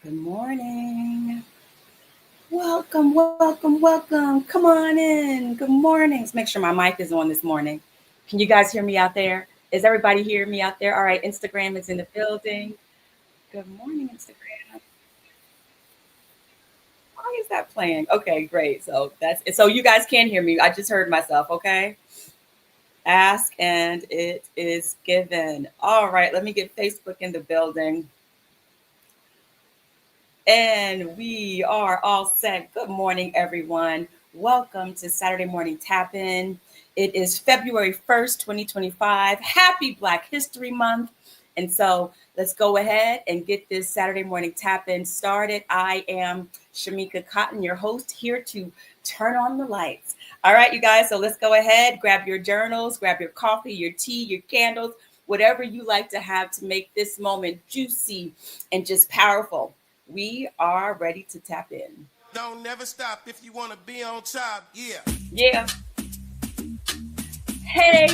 Good morning. Welcome. Come on in. Good morning. Let's make sure my mic is on this morning. Can you guys hear me out there? Is everybody hearing me out there? All right, Instagram is in the building. Good morning, Instagram. Why is that playing? Okay, great. So you guys can hear me. I just heard myself, okay? Ask and it is given. All right, let me get Facebook in the building. And we are all set. Good morning, everyone. Welcome to Saturday Morning Tap In. It is February 1st, 2025. Happy Black History Month. And so let's go ahead and get this Saturday Morning Tap In started. I am Shamika Cotton, your host, here to turn on the lights. All right, you guys. So let's go ahead, grab your journals, grab your coffee, your tea, your candles, whatever you like to have to make this moment juicy and just powerful. We are ready to tap in. Don't never stop if you want to be on top. Yeah. Yeah. Hey.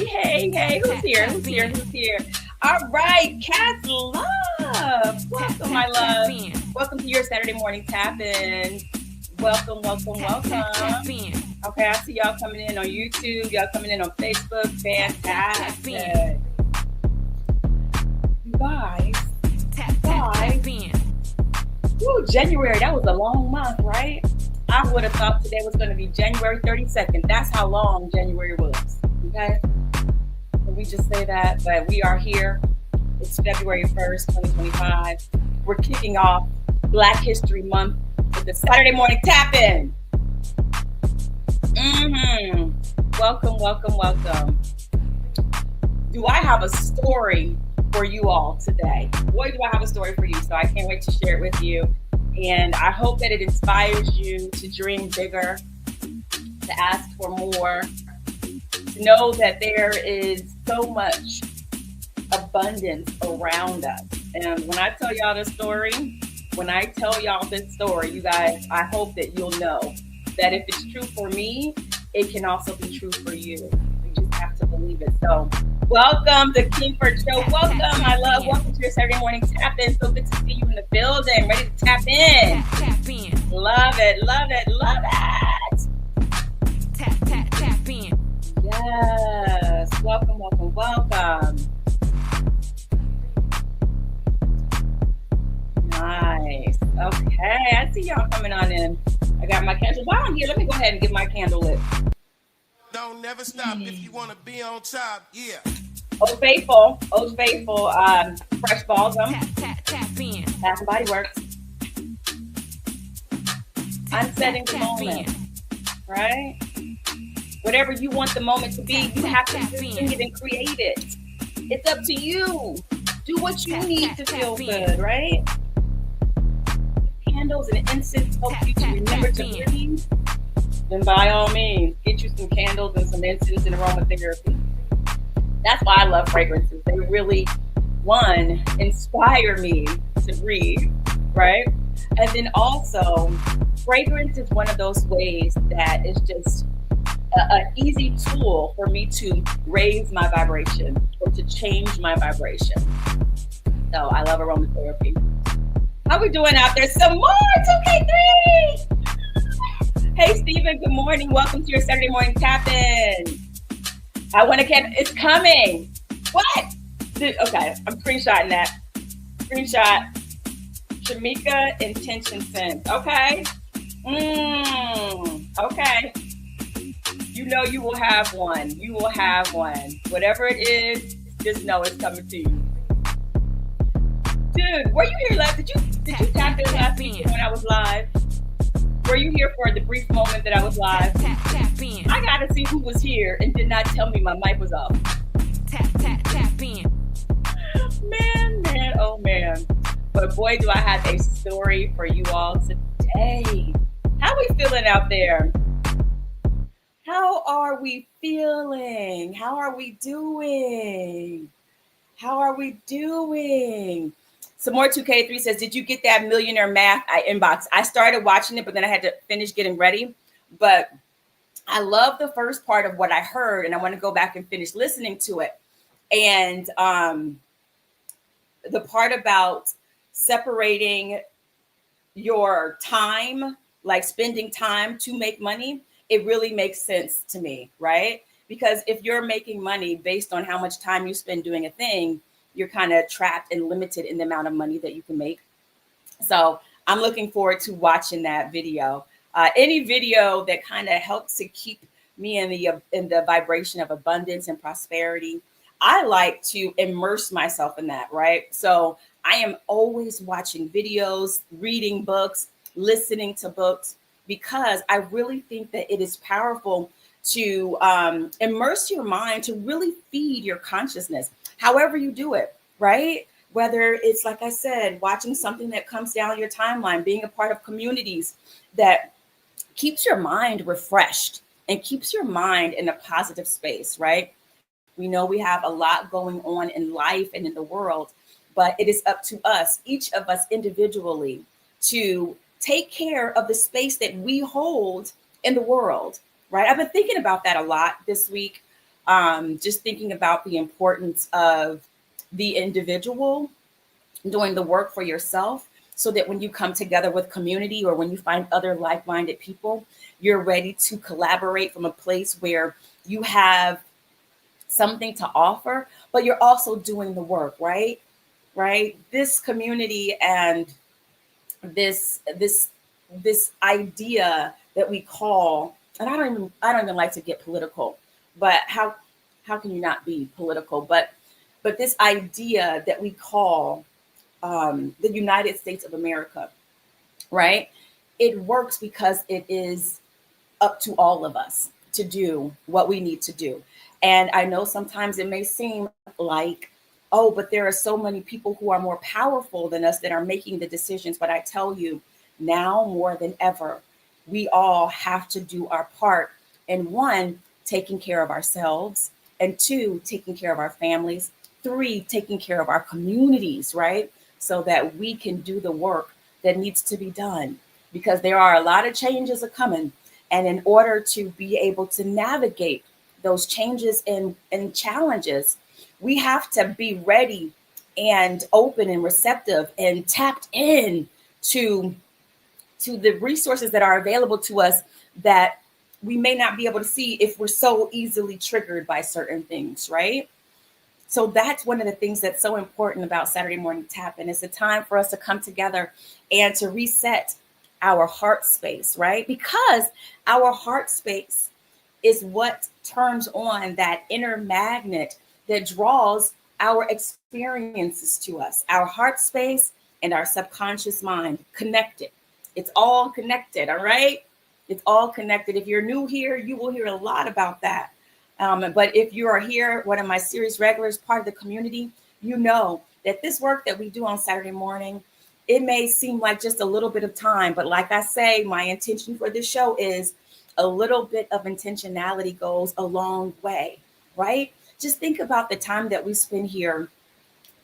Who's here? All right. Cat's Love. Welcome, my love. Welcome to your Saturday morning tap in. Welcome. Okay, I see y'all coming in on YouTube. Y'all coming in on Facebook. Fantastic. You guys. Ooh, January, that was a long month, right? I would have thought today was going to be January 32nd. That's how long January was, okay? Can we just say that? But we are here. It's February 1st, 2025. We're kicking off Black History Month with the Saturday Morning Tap-In. Welcome. Do I have a story for you all today? Boy, do I have a story for you. So I can't wait to share it with you. And I hope that it inspires you to dream bigger, to ask for more, to know that there is so much abundance around us. And when I tell y'all this story, you guys, I hope that you'll know that if it's true for me, it can also be true for you. You just have to believe it. So welcome to Kingford Show. Welcome, my love. Welcome to your Saturday morning tap in. So good to see you in the building. Ready to tap in. Tap in. Love it. Tap in. Yes. Welcome. Nice. Okay. I see y'all coming on in. I got my candle. While I'm here, let me go ahead and get my candle lit. Don't never stop if you want to be on top. Yeah. Old Faithful, Fresh Balsam, Tap in. Bath and Body Works. I'm setting the moment, right? Whatever you want the moment to be, you have to sing it and create it. It's up to you. Do what you need to feel good, right? Candles and incense help you to remember to breathe. Then by all means, get you some candles and some incense and aromatherapy. That's why I love fragrances. They really, one, inspire me to breathe, right? And then also, fragrance is one of those ways that is just an easy tool for me to raise my vibration or to change my vibration. So I love aromatherapy. How we doing out there? Some more 2K3! Hey, Stephen, good morning. Welcome to your Saturday morning tap-in. I want to it's coming. What? Okay, I'm screenshotting that. Screenshot. Shamika Intention Sense. Okay. Okay. You know you will have one. Whatever it is, just know it's coming to you. Dude, were you here last? Did you tap in last week when I was live? Were you here for the brief moment that I was live? Tap in. I gotta see who was here and did not tell me my mic was off. Tap in. Man. But boy, do I have a story for you all today. How we feeling out there? How are we feeling? How are we doing? Some more 2K3 says, did you get that Millionaire Math inbox? I started watching it, but then I had to finish getting ready. But I love the first part of what I heard, and I want to go back and finish listening to it. And the part about separating your time, like spending time to make money, it really makes sense to me, right? Because if you're making money based on how much time you spend doing a thing, you're kind of trapped and limited in the amount of money that you can make. So I'm looking forward to watching that video. Any video that kind of helps to keep me in the vibration of abundance and prosperity. I like to immerse myself in that, right? So I am always watching videos, reading books, listening to books, because I really think that it is powerful to immerse your mind, to really feed your consciousness, however you do it, right? Whether it's, like I said, watching something that comes down your timeline, being a part of communities that keeps your mind refreshed and keeps your mind in a positive space, right? We know we have a lot going on in life and in the world, but it is up to us, each of us individually, to take care of the space that we hold in the world, right? I've been thinking about that a lot this week, just thinking about the importance of the individual doing the work for yourself, so that when you come together with community or when you find other like-minded people, you're ready to collaborate from a place where you have something to offer, but you're also doing the work, right? Right? This community and this idea that we call, and I don't even like to get political, but how can you not be political? But this idea that we call the United States of America, right? It works because it is up to all of us to do what we need to do. And I know sometimes it may seem like, oh, but there are so many people who are more powerful than us that are making the decisions. But I tell you, now more than ever, we all have to do our part. And one, taking care of ourselves, and two, taking care of our families, three, taking care of our communities, right? So that we can do the work that needs to be done, because there are a lot of changes are coming. And in order to be able to navigate those changes and challenges, we have to be ready and open and receptive and tapped in to the resources that are available to us that we may not be able to see if we're so easily triggered by certain things, right? So that's one of the things that's so important about Saturday Morning Tap-In. It's a time for us to come together and to reset our heart space, right? Because our heart space is what turns on that inner magnet that draws our experiences to us. Our heart space and our subconscious mind connected. It's all connected, all right? It's all connected. If you're new here, you will hear a lot about that. But if you are here, one of my series regulars, part of the community, you know that this work that we do on Saturday morning, it may seem like just a little bit of time. But like I say, my intention for this show is a little bit of intentionality goes a long way, right? Just think about the time that we spend here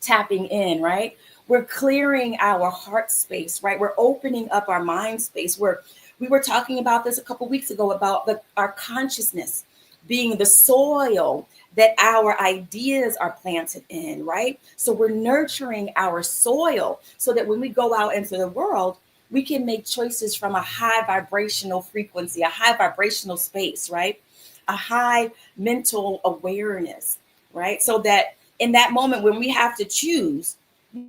tapping in, right? We're clearing our heart space, right? We're opening up our mind space. We were talking about this a couple weeks ago about our consciousness being the soil that our ideas are planted in, right? So we're nurturing our soil so that when we go out into the world, we can make choices from a high vibrational frequency, a high vibrational space, right? A high mental awareness, right? So that in that moment when we have to choose,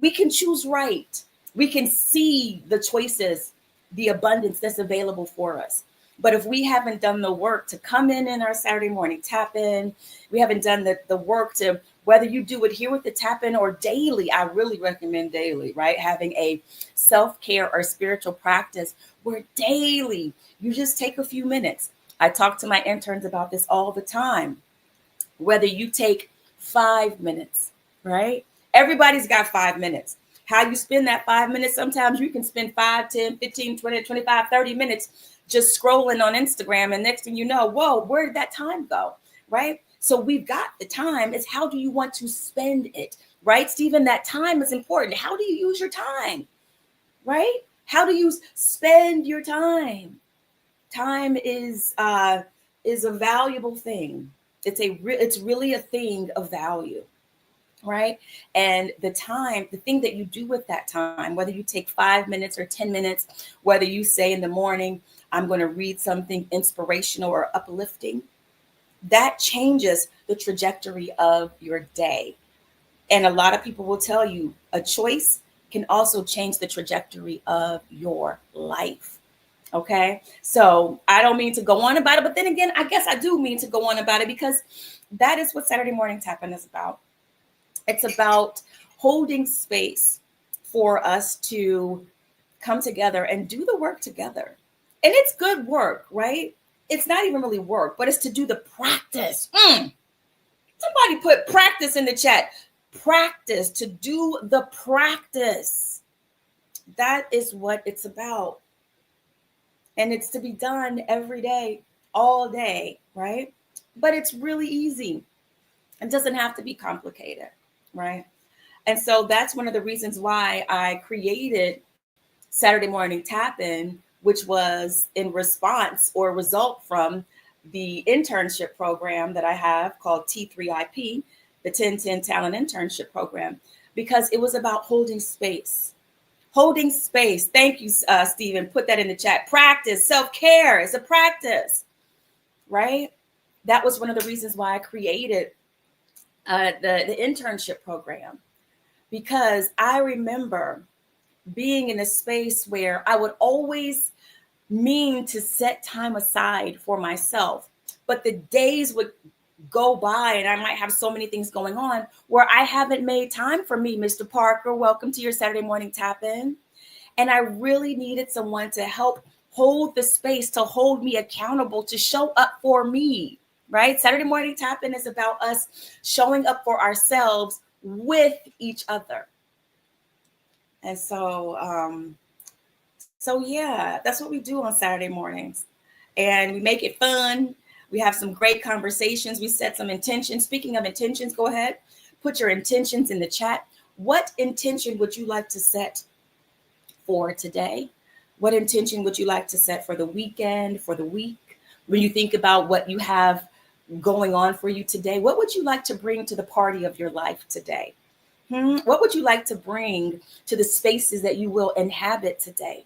we can choose right. We can see the choices, the abundance that's available for us. But if we haven't done the work to come in our Saturday morning tap in, we haven't done the work to, whether you do it here with the tap in or daily, I really recommend daily, right? Having a self-care or spiritual practice where daily you just take a few minutes. I talk to my interns about this all the time. Whether you take 5 minutes, right? Everybody's got 5 minutes. How you spend that 5 minutes, sometimes you can spend 5, 10, 15, 20, 25, 30 minutes just scrolling on Instagram. And next thing you know, whoa, where did that time go, right? So we've got the time. It's how do you want to spend it, right? Stephen, that time is important. How do you use your time, right? How do you spend your time? Time is a valuable thing. It's really a thing of value. right? And the thing that you do with that time, whether you take 5 minutes or 10 minutes, whether you say in the morning, I'm going to read something inspirational or uplifting, that changes the trajectory of your day. And a lot of people will tell you a choice can also change the trajectory of your life. Okay. So I don't mean to go on about it, but then again, I guess I do mean to go on about it because that is what Saturday Morning Tap-In is about. It's about holding space for us to come together and do the work together. And it's good work, right? It's not even really work, but it's to do the practice. Somebody put practice in the chat. Practice, to do the practice. That is what it's about. And it's to be done every day, all day, right? But it's really easy. It doesn't have to be complicated, right? And so that's one of the reasons why I created Saturday Morning Tap-In, which was in response or result from the internship program that I have called T3IP, the 1010 Talent Internship Program, because it was about holding space. Holding space. Thank you, Stephen. Put that in the chat. Practice. Self-care is a practice, right? That was one of the reasons why I created the internship program, because I remember being in a space where I would always mean to set time aside for myself, but the days would go by and I might have so many things going on where I haven't made time for me. Mr. Parker, welcome to your Saturday Morning Tap-In. And I really needed someone to help hold the space, to hold me accountable, to show up for me, right? Saturday Morning Tap-In is about us showing up for ourselves with each other. And so yeah, that's what we do on Saturday mornings. And we make it fun. We have some great conversations. We set some intentions. Speaking of intentions, go ahead, put your intentions in the chat. What intention would you like to set for today? What intention would you like to set for the weekend, for the week? When you think about what you have going on for you today, what would you like to bring to the party of your life today? What would you like to bring to the spaces that you will inhabit today?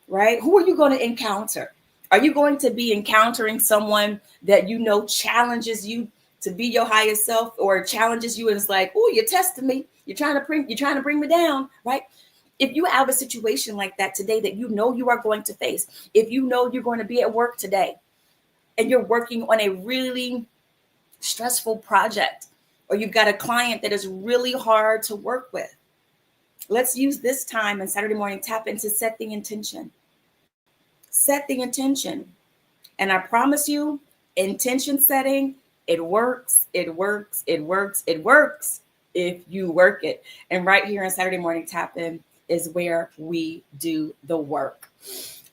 Right? Who are you going to encounter? Are you going to be encountering someone that you know challenges you to be your highest self, or challenges you and it's like, oh, you're testing me. You're trying to bring me down, right? If you have a situation like that today that you know you are going to face, if you know you're going to be at work today and you're working on a really stressful project, or you've got a client that is really hard to work with, let's use this time in Saturday Morning Tap-In to set the intention. Set the intention. And I promise you, intention setting, it works, it works, it works, it works if you work it. And right here on Saturday Morning Tap-In is where we do the work.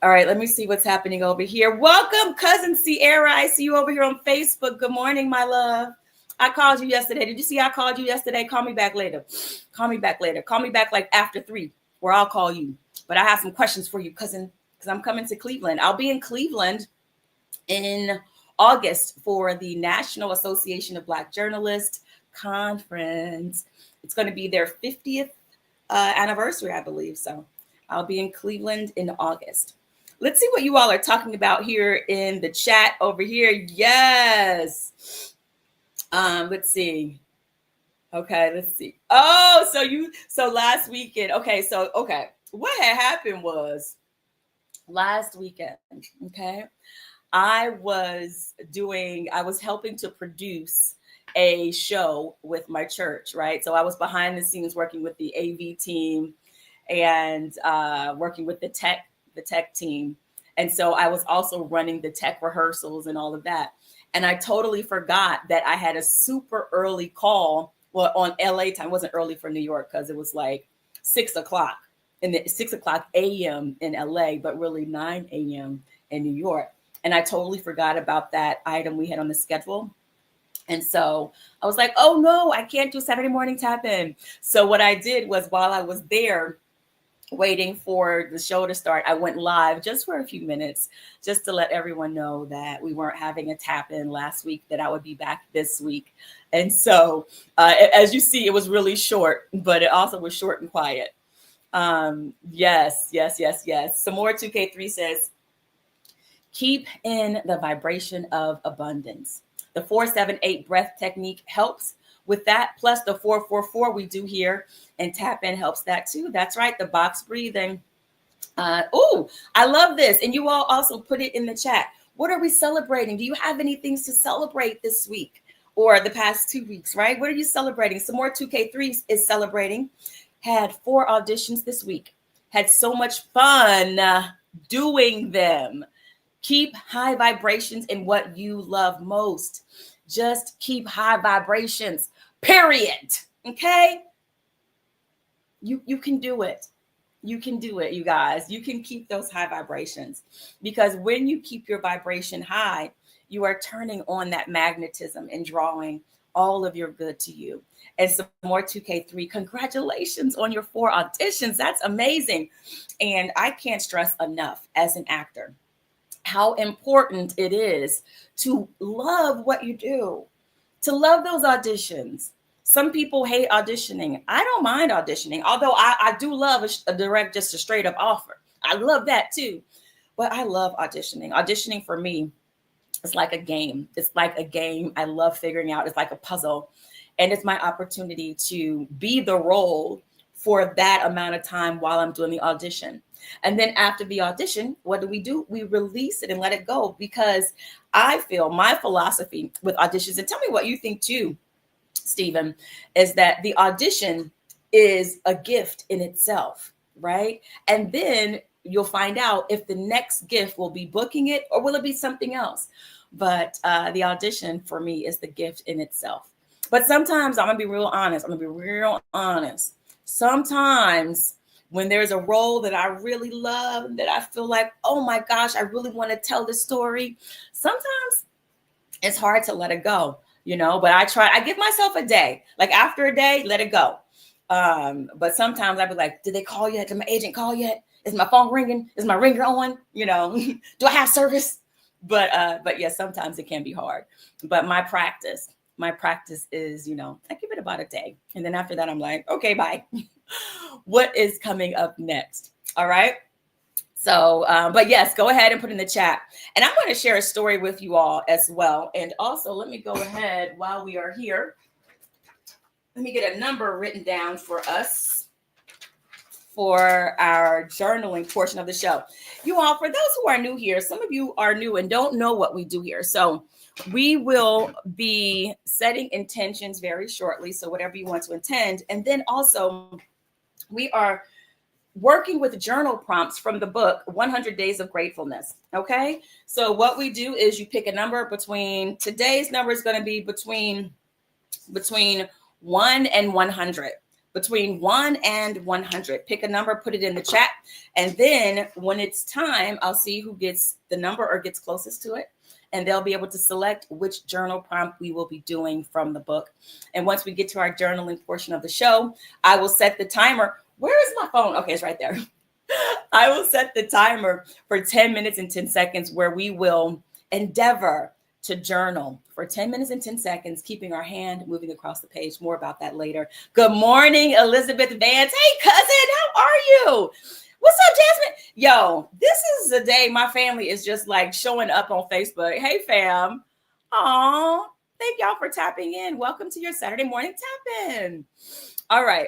All right, let me see what's happening over here. Welcome, Cousin Sierra. I see you over here on Facebook. Good morning, my love. I called you yesterday. Did you see I called you yesterday? Call me back later. Call me back later. Call me back like after 3, where I'll call you. But I have some questions for you, cousin, because I'm coming to Cleveland. I'll be in Cleveland in August for the National Association of Black Journalists Conference. It's going to be their 50th anniversary, I believe. So I'll be in Cleveland in August. Let's see what you all are talking about here in the chat over here. Yes. Let's see. Okay, let's see. Oh, so last weekend. Okay. What had happened was last weekend, okay, I was helping to produce a show with my church, right? So I was behind the scenes working with the AV team and working with the tech team. And so I was also running the tech rehearsals and all of that. And I totally forgot that I had a super early call. Well, on LA time. It wasn't early for New York because it was like 6 o'clock a.m. in LA, but really 9 a.m. in New York. And I totally forgot about that item we had on the schedule. And so I was like, oh no, I can't do Saturday Morning Tap-In. So what I did was, while I was there, waiting for the show to start, I went live just for a few minutes, just to let everyone know that we weren't having a tap in last week, that I would be back this week. And so, as you see, it was really short, but it also was short and quiet. Yes. Some more 2K3 says, keep in the vibration of abundance. The 478 breath technique helps with that. Plus the 444 we do here and tap in helps that too. That's right. The box breathing. I love this. And you all also put it in the chat. What are we celebrating? Do you have any things to celebrate this week or the past 2 weeks, right? What are you celebrating? Some more 2K3 is celebrating. Had 4 auditions this week. Had so much fun doing them. Keep high vibrations in what you love most. Just keep high vibrations, period. Okay? You can do it. You can do it, you guys. You can keep those high vibrations, because when you keep your vibration high, you are turning on that magnetism and drawing all of your good to you. And some more 2K3. Congratulations on your 4 auditions. That's amazing. And I can't stress enough as an actor how important it is to love what you do, to love those auditions. Some people hate auditioning. I don't mind auditioning, although I do love a direct, just a straight up offer. I love that too. But I love auditioning. Auditioning for me is like a game. It's like a game I love figuring out. It's like a puzzle. And it's my opportunity to be the role for that amount of time while I'm doing the audition. And then after the audition, what do? We release it and let it go, because I feel my philosophy with auditions, and tell me what you think too, Stephen, is that the audition is a gift in itself, right? And then you'll find out if the next gift will be booking it or will it be something else. But the audition for me is the gift in itself. But sometimes I'm going to be real honest. Sometimes when there's a role that I really love, that I feel like, oh my gosh, I really want to tell this story, sometimes it's hard to let it go, but I give myself a day. Like after a day, let it go. But sometimes I'd be like, did they call yet? Did my agent call yet? Is my phone ringing? Is my ringer on? Do I have service? But yes, sometimes it can be hard. But my practice is, I give it about a day. And then after that, I'm like, okay, bye. What is coming up next? All right. So, but yes, go ahead and put in the chat. And I'm going to share a story with you all as well. And also, let me go ahead while we are here. Let me get a number written down for us for our journaling portion of the show. You all, for those who are new here, some of you are new and don't know what we do here. So we will be setting intentions very shortly. So whatever you want to intend. And then also we are working with journal prompts from the book 100 Days of Gratefulness. Okay. So what we do is you pick a number between, today's number is going to be between 1 and 100. Between 1 and 100. Pick a number, put it in the chat. And then when it's time, I'll see who gets the number or gets closest to it. And they'll be able to select which journal prompt we will be doing from the book. And once we get to our journaling portion of the show, I will set the timer. Where is my phone? Okay, it's right there. I will set the timer for 10 minutes and 10 seconds where we will endeavor to journal for 10 minutes and 10 seconds, keeping our hand moving across the page. More about that later. Good morning, Elizabeth Vance. Hey, cousin, how are you? What's up, Jasmine? Yo, this is the day my family is just like showing up on Facebook. Hey, fam. Aw, thank y'all for tapping in. Welcome to your Saturday morning tap-in. All right.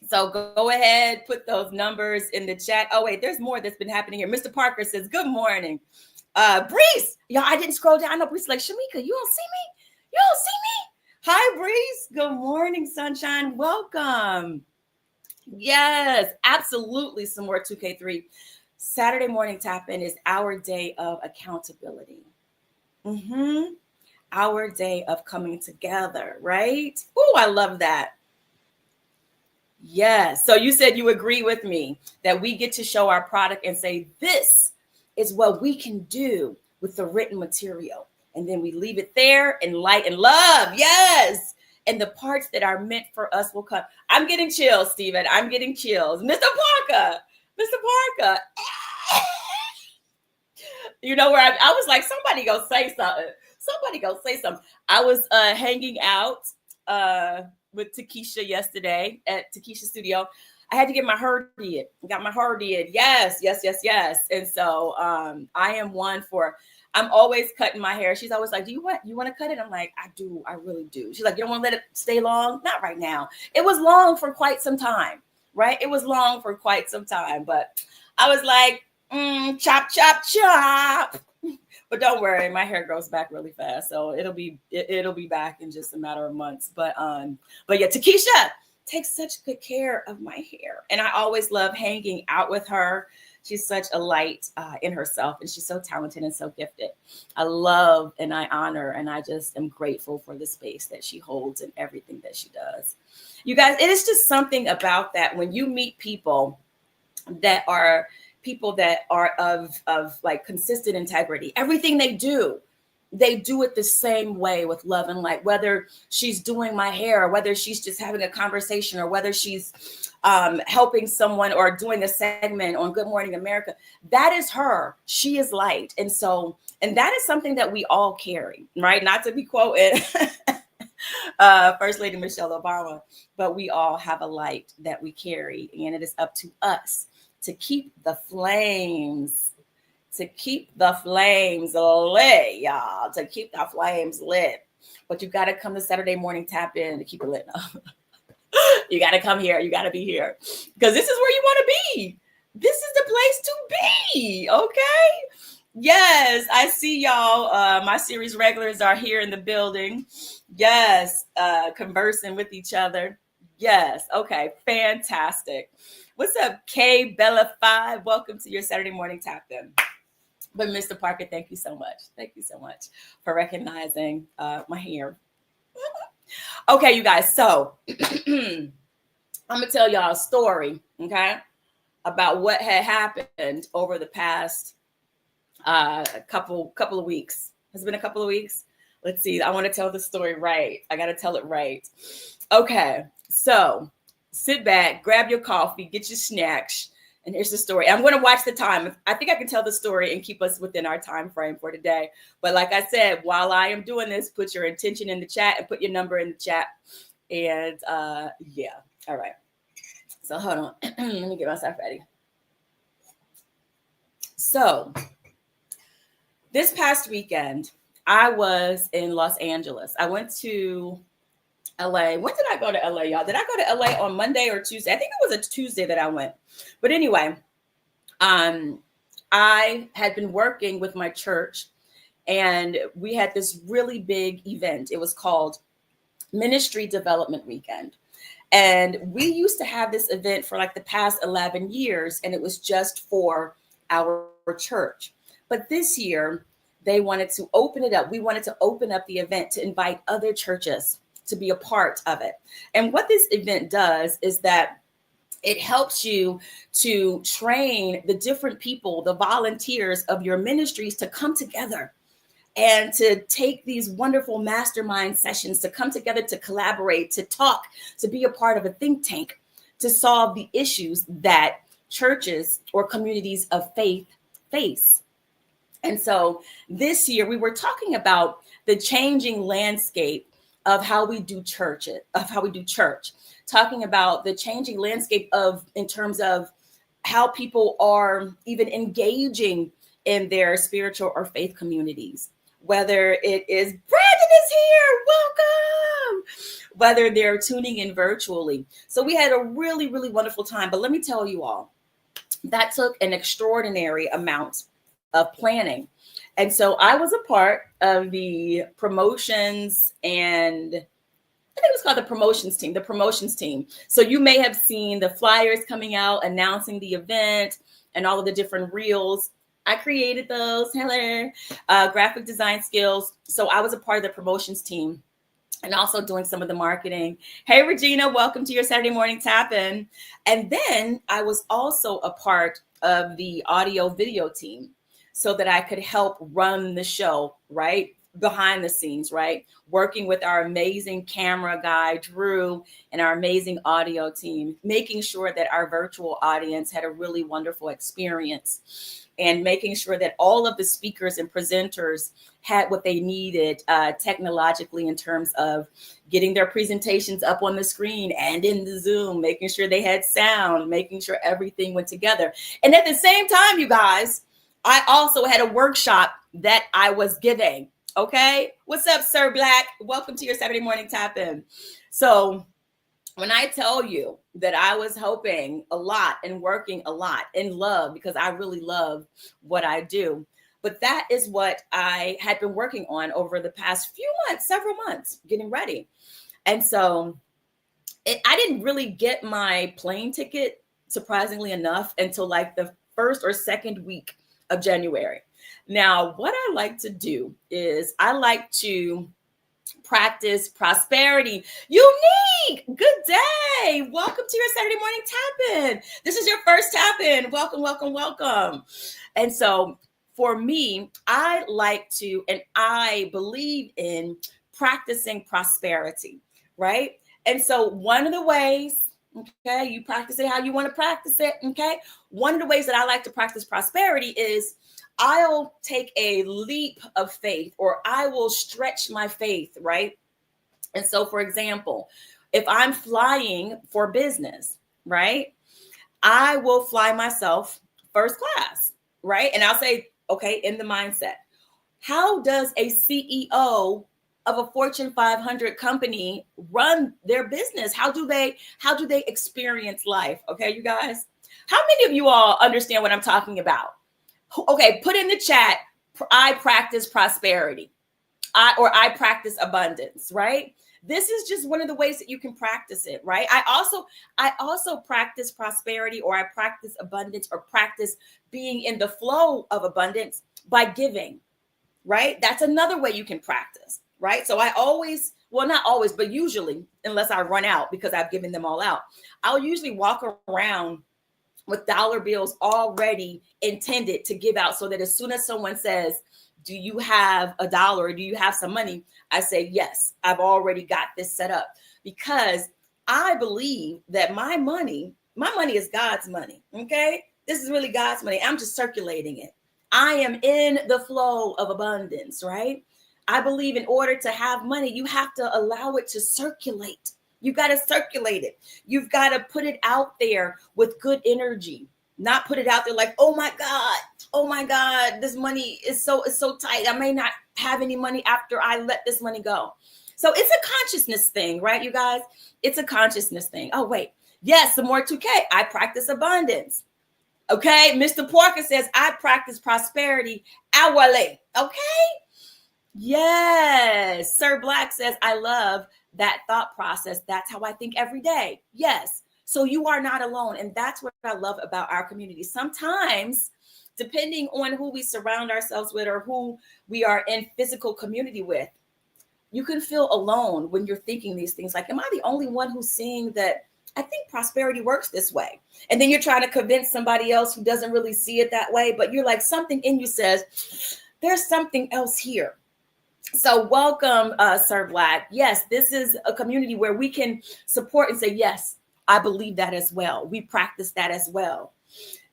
So go ahead, put those numbers in the chat. Oh, wait, there's more that's been happening here. Mr. Parker says, good morning. Breeze, y'all, I didn't scroll down. I know Breeze like, Shamika, you don't see me? You don't see me? Hi, Breeze. Good morning, sunshine. Welcome. Yes, absolutely. Some more 2K3. Saturday morning tap-in is our day of accountability. Our day of coming together, right? Oh, I love that. Yes. So you said you agree with me that we get to show our product and say, this is what we can do with the written material. And then we leave it there in light and love. Yes. and the parts that are meant for us will come. I'm getting chills, Stephen. I'm getting chills. Mr. Parker. Mr. Parker. You know where I was like, somebody go say something. Somebody go say something. I was hanging out with Takesha yesterday at Takesha Studio. I had to get my hair did. Got my hair did. Yes. And so I am one for, I'm always cutting my hair. She's always like, do you want to cut it? I'm like, I do. I really do. She's like, you don't want to let it stay long? Not right now. It was long for quite some time, right? It was long for quite some time. But I was like, chop, chop, chop. But don't worry, my hair grows back really fast. So it'll be back in just a matter of months. But yeah, Takesha takes such good care of my hair. And I always love hanging out with her. She's such a light in herself, and she's so talented and so gifted. I love and I honor, and I just am grateful for the space that she holds and everything that she does. You guys, it is just something about that when you meet people that are of like consistent integrity. Everything they do it the same way with love and light, whether she's doing my hair, or whether she's just having a conversation, or whether she's helping someone or doing a segment on Good Morning America. That is her. She is light. And that is something that we all carry, right? Not to be quoted First Lady Michelle Obama, but we all have a light that we carry, and it is up to us to keep the flames lit, y'all, to keep the flames lit. But you got to come to Saturday Morning Tap In to keep it lit. You got to come here. You got to be here, because this is where you want to be. This is the place to be. Okay. Yes, I see y'all. My series regulars are here in the building. Yes, conversing with each other. Yes. Okay. Fantastic. What's up, K Bella 5? Welcome to your Saturday Morning Tap In. But Mr. Parker, thank you so much. Thank you so much for recognizing my hair. Okay, you guys. So I'm gonna tell y'all a story, okay, about what had happened over the past couple of weeks. Has it been a couple of weeks? Let's see. I want to tell the story right. I got to tell it right. Okay, so sit back, grab your coffee, get your snacks, and here's the story. I'm going to watch the time. I think I can tell the story and keep us within our time frame for today. But like I said, while I am doing this, put your intention in the chat and put your number in the chat. And yeah, all right. So hold on. Let me get myself ready. So this past weekend, I was in Los Angeles. I went to LA. When did I go to LA, y'all? Did I go to LA on Monday or Tuesday? I think it was a Tuesday that I went. But anyway, I had been working with my church, and we had this really big event. It was called Ministry Development Weekend. And we used to have this event for like the past 11 years, and it was just for our church. But this year, they wanted to open it up. We wanted to open up the event to invite other churches to be a part of it. And what this event does is that it helps you to train the different people, the volunteers of your ministries, to come together and to take these wonderful mastermind sessions, to come together, to collaborate, to talk, to be a part of a think tank, to solve the issues that churches or communities of faith face. And so this year we were talking about the changing landscape of how we do church, talking about the changing landscape in terms of how people are even engaging in their spiritual or faith communities, whether it is Brandon is here, welcome, whether they're tuning in virtually. So we had a really, really wonderful time. But let me tell you all, that took an extraordinary amount of planning. And so I was a part of the promotions, and I think it was called the promotions team. So you may have seen the flyers coming out announcing the event and all of the different reels. I created those. Hello, graphic design skills. So I was a part of the promotions team and also doing some of the marketing. Hey, Regina, welcome to your Saturday Morning Tap-In. And then I was also a part of the audio video team, so that I could help run the show, right? behind the scenes, right? Working with our amazing camera guy, Drew, and our amazing audio team, making sure that our virtual audience had a really wonderful experience, and making sure that all of the speakers and presenters had what they needed technologically in terms of getting their presentations up on the screen and in the Zoom, making sure they had sound, making sure everything went together. And at the same time, you guys, I also had a workshop that I was giving. Okay. What's up, Sir Black? Welcome to your Saturday morning tap in. So when I tell you that I was hoping a lot and working a lot in love, because I really love what I do, but that is what I had been working on over the past few months, several months, getting ready. And so I didn't really get my plane ticket, surprisingly enough, until like the first or second week of January. Now, what I like to do is I like to practice prosperity. Unique, good day. Welcome to your Saturday morning tap in. This is your first tap in. Welcome, welcome, welcome. And so for me, I like to, and I believe in practicing prosperity, right? And so one of the ways, okay, you practice it how you want to practice it, okay? One of the ways that I like to practice prosperity is I'll take a leap of faith, or I will stretch my faith, right? And so, for example, if I'm flying for business, right, I will fly myself first class, right? And I'll say, okay, in the mindset, how does a CEO of a Fortune 500 company run their business? How do they experience life? Okay, you guys, how many of you all understand what I'm talking about? Okay, put in the chat, I practice prosperity. I practice abundance, right? This is just one of the ways that you can practice it, right? I also practice prosperity, or I practice abundance, or practice being in the flow of abundance by giving, right? That's another way you can practice, right? So I always, well, not always, but usually, unless I run out because I've given them all out, I'll usually walk around with dollar bills already intended to give out, so that as soon as someone says, do you have a dollar? Do you have some money? I say, yes, I've already got this set up, because I believe that my money is God's money. Okay. This is really God's money. I'm just circulating it. I am in the flow of abundance, right? I believe in order to have money, you have to allow it to circulate. You got to circulate it. You've got to put it out there with good energy, not put it out there like, oh my God, this money is so tight. I may not have any money after I let this money go. So it's a consciousness thing, right, you guys? It's a consciousness thing. Oh, wait. Yes, some more 2K. I practice abundance. Okay. Mr. Porker says, I practice prosperity hourly. Okay. Yes. Sir Black says, I love that thought process. That's how I think every day. Yes. So you are not alone. And that's what I love about our community. Sometimes, depending on who we surround ourselves with, or who we are in physical community with, you can feel alone when you're thinking these things. Like, am I the only one who's seeing that I think prosperity works this way? And then you're trying to convince somebody else who doesn't really see it that way. But you're like, something in you says, there's something else here. So welcome, Sir Black. Yes, this is a community where we can support and say, yes, I believe that as well. We practice that as well.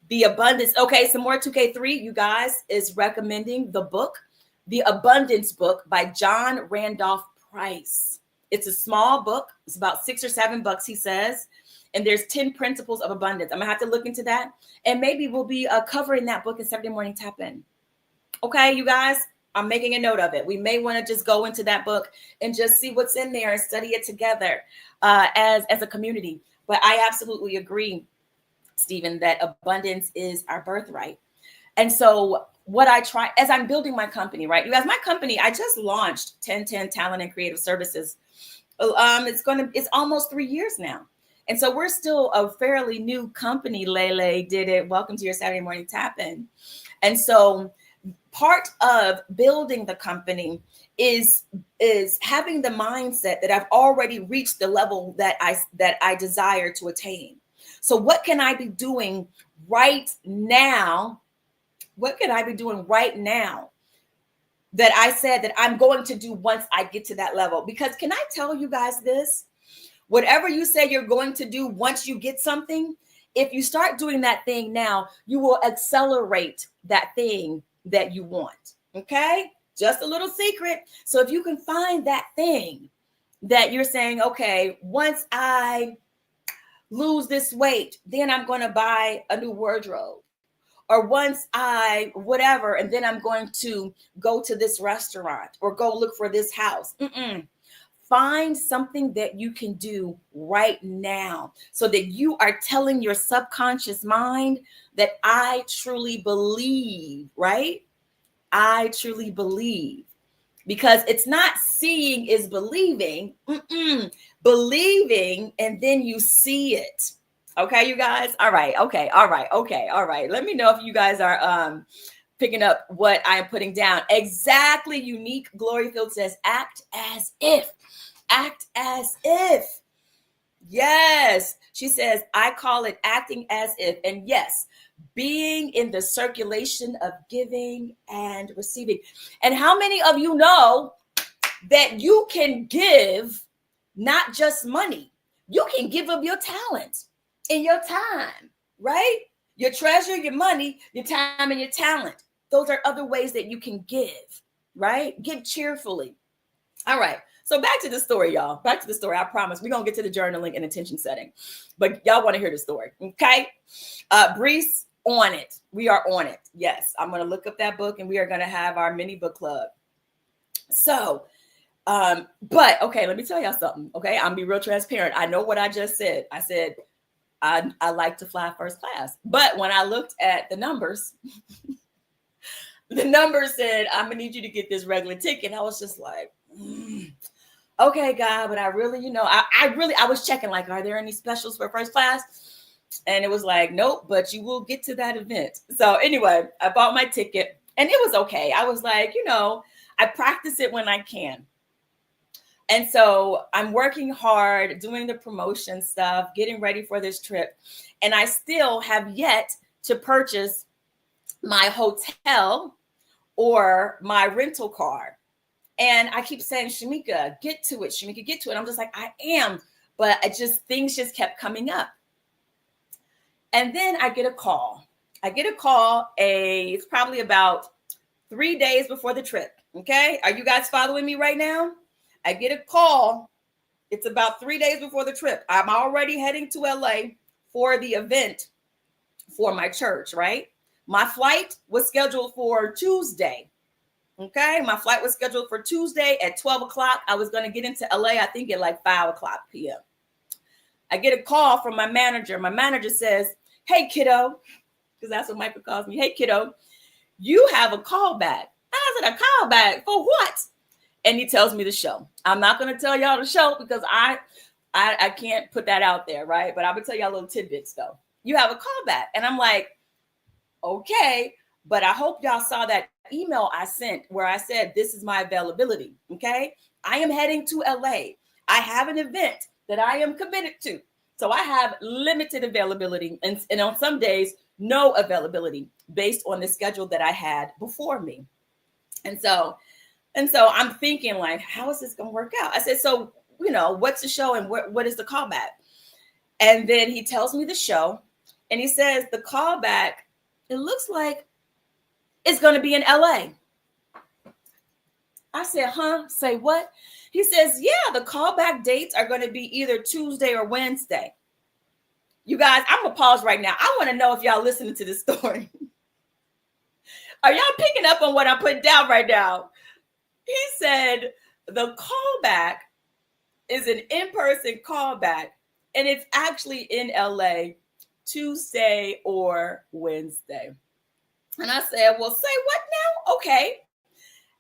The abundance. Okay, some more 2K3, you guys, is recommending the book, The Abundance Book by John Randolph Price. It's a small book. It's about $6 or $7, he says. And there's 10 principles of abundance. I'm going to have to look into that. And maybe we'll be covering that book in Saturday Morning Tap In. Okay, you guys? I'm making a note of it. We may want to just go into that book and just see what's in there and study it together as a community. But I absolutely agree, Stephen, that abundance is our birthright. And so what I try as I'm building my company, right? You guys, my company, I just launched 1010 Talent and Creative Services. It's almost 3 years now. And so we're still a fairly new company. Lele did it. Welcome to your Saturday Morning Tap In. And so part of building the company is having the mindset that I've already reached the level that I desire to attain. So what can I be doing right now? What can I be doing right now that I said that I'm going to do once I get to that level. Because can I tell you guys this? Whatever you say you're going to do once you get something, if you start doing that thing now, you will accelerate that thing that you want. Okay? Just a little secret. So if you can find that thing that you're saying, okay, once I lose this weight, then I'm going to buy a new wardrobe. Or once I whatever, and then I'm going to go to this restaurant or go look for this house. Find something that you can do right now so that you are telling your subconscious mind that I truly believe, right? I truly believe. Because it's not seeing is believing. Believing, and then you see it. Okay, you guys? All right. Okay. All right. Okay. All right. Let me know if you guys are picking up what I'm putting down. Exactly. Unique Gloryfield says, act as if. Act as if. Yes. She says, I call it acting as if. And yes, being in the circulation of giving and receiving. And how many of you know that you can give not just money? You can give of your talent and your time, right? Your treasure, your money, your time, and your talent. Those are other ways that you can give, right? Give cheerfully. All right. So back to the story, y'all. Back to the story. I promise we're going to get to the journaling and intention setting. But y'all want to hear the story, okay? Breeze, on it. We are on it. Yes. I'm going to look up that book, and we are going to have our mini book club. So, but okay, let me tell y'all something, okay? I'm going to be real transparent. I know what I just said. I said, I like to fly first class. But when I looked at the numbers, the numbers said, I'm going to need you to get this regular ticket. I was just like, okay, God, but I really, I was checking, like, are there any specials for first class? And it was like, nope, but you will get to that event. So anyway, I bought my ticket and it was okay. I was like, I practice it when I can. And so I'm working hard, doing the promotion stuff, getting ready for this trip. And I still have yet to purchase my hotel or my rental car. And I keep saying, Shamika, get to it. Shamika, get to it. I'm just like, I am. But things just kept coming up. And then I get a call. It's probably about 3 days before the trip. Okay. Are you guys following me right now? I get a call. It's about 3 days before the trip. I'm already heading to LA for the event for my church, right? My flight was scheduled for Tuesday. Okay. My flight was scheduled for Tuesday at 12 o'clock. I was going to get into LA, I think at like 5 o'clock p.m. I get a call from my manager. My manager says, hey, kiddo, because that's what Michael calls me. Hey, kiddo, you have a call back. I said, a call back for what? And he tells me the show. I'm not going to tell y'all the show because I can't put that out there, right? But I will tell y'all little tidbits though. You have a call back. And I'm like, okay, but I hope y'all saw that email I sent where I said, this is my availability. Okay. I am heading to LA. I have an event that I am committed to. So I have limited availability and on some days, no availability based on the schedule that I had before me. And so I'm thinking like, how is this going to work out? I said, so, what's the show and what is the callback? And then he tells me the show and he says, the callback, it looks like it's going to be in LA. I said, huh? Say what? He says, yeah, the callback dates are going to be either Tuesday or Wednesday. You guys, I'm going to pause right now. I want to know if y'all listening to this story. Are y'all picking up on what I'm putting down right now? He said the callback is an in-person callback, and it's actually in LA Tuesday or Wednesday. And I said, well, say what now? Okay.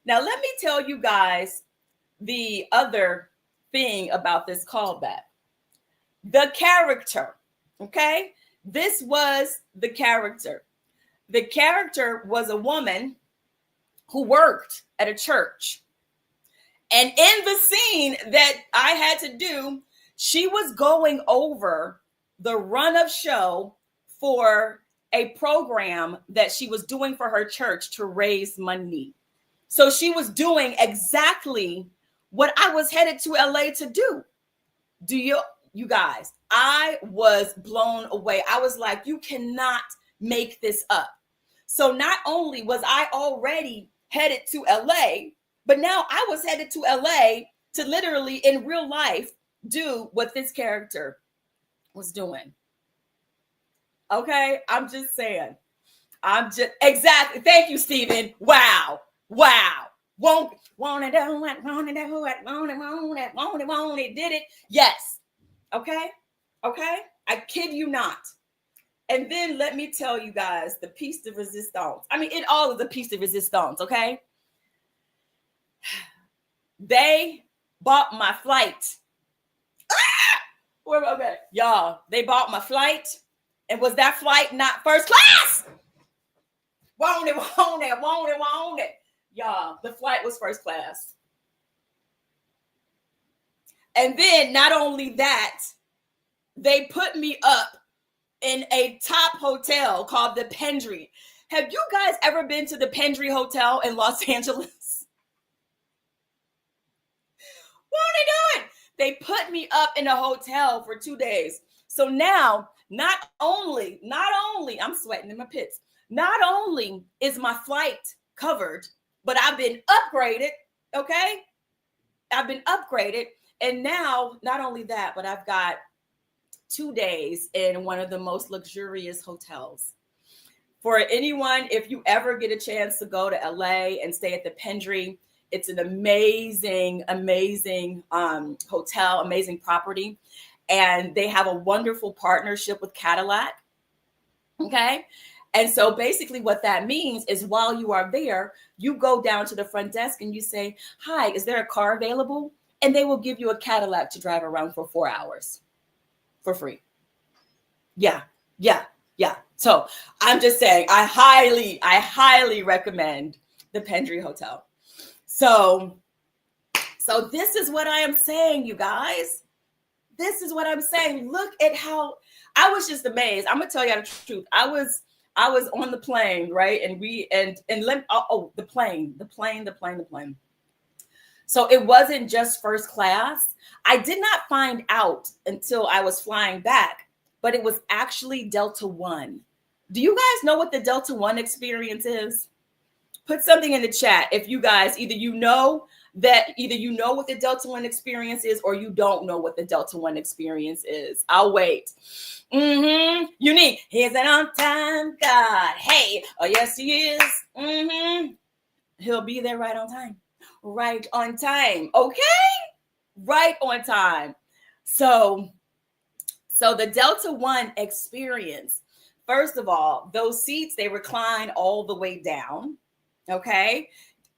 Now, let me tell you guys the other thing about this callback. The character, okay? This was the character. The character was a woman who worked at a church. And in the scene that I had to do, she was going over the run of show for a program that she was doing for her church to raise money. So she was doing exactly what I was headed to LA to do. You guys, I was blown away. I was like, you cannot make this up. So not only was I already headed to LA, but now I was headed to LA to literally in real life do what this character was doing. Okay, I'm just saying. Exactly. Thank you, Stephen. Wow. Won't it, won't it, won't it, won't it, won't it, did it? Yes. Okay. I kid you not. And then let me tell you guys the piece de resistance. I mean, it all is a piece de resistance. Okay. They bought my flight. Okay, y'all. They bought my flight, and was that flight not first class? Won't it? Y'all, the flight was first class. And then not only that, they put me up in a top hotel called the Pendry. Have you guys ever been to the Pendry Hotel in Los Angeles? Won't they do it? They put me up in a hotel for 2 days. So now, not only, I'm sweating in my pits. Not only is my flight covered, but I've been upgraded, okay? I've been upgraded. And now, not only that, but I've got 2 days in one of the most luxurious hotels. For anyone, if you ever get a chance to go to LA and stay at the Pendry, it's an amazing hotel, amazing property. And they have a wonderful partnership with Cadillac, okay? And so basically what that means is while you are there, you go down to the front desk and you say, hi, is there a car available? And they will give you a Cadillac to drive around for 4 hours for free. Yeah. So I'm just saying, I highly recommend the Pendry Hotel. So this is what I am saying, you guys. This is what I'm saying. Look at how I was just amazed. I'm gonna tell you the truth. I was on the plane, right? And the plane. So it wasn't just first class. I did not find out until I was flying back, but it was actually Delta One. Do you guys know what the Delta One experience is? Put something in the chat if you guys either you know what the Delta One experience is or you don't know what the Delta One experience is. I'll wait. Unique. He's an on-time God. Hey, oh yes, he is. He'll be there right on time. Right on time. Okay? Right on time. So the Delta One experience, first of all, those seats, they recline all the way down. Okay,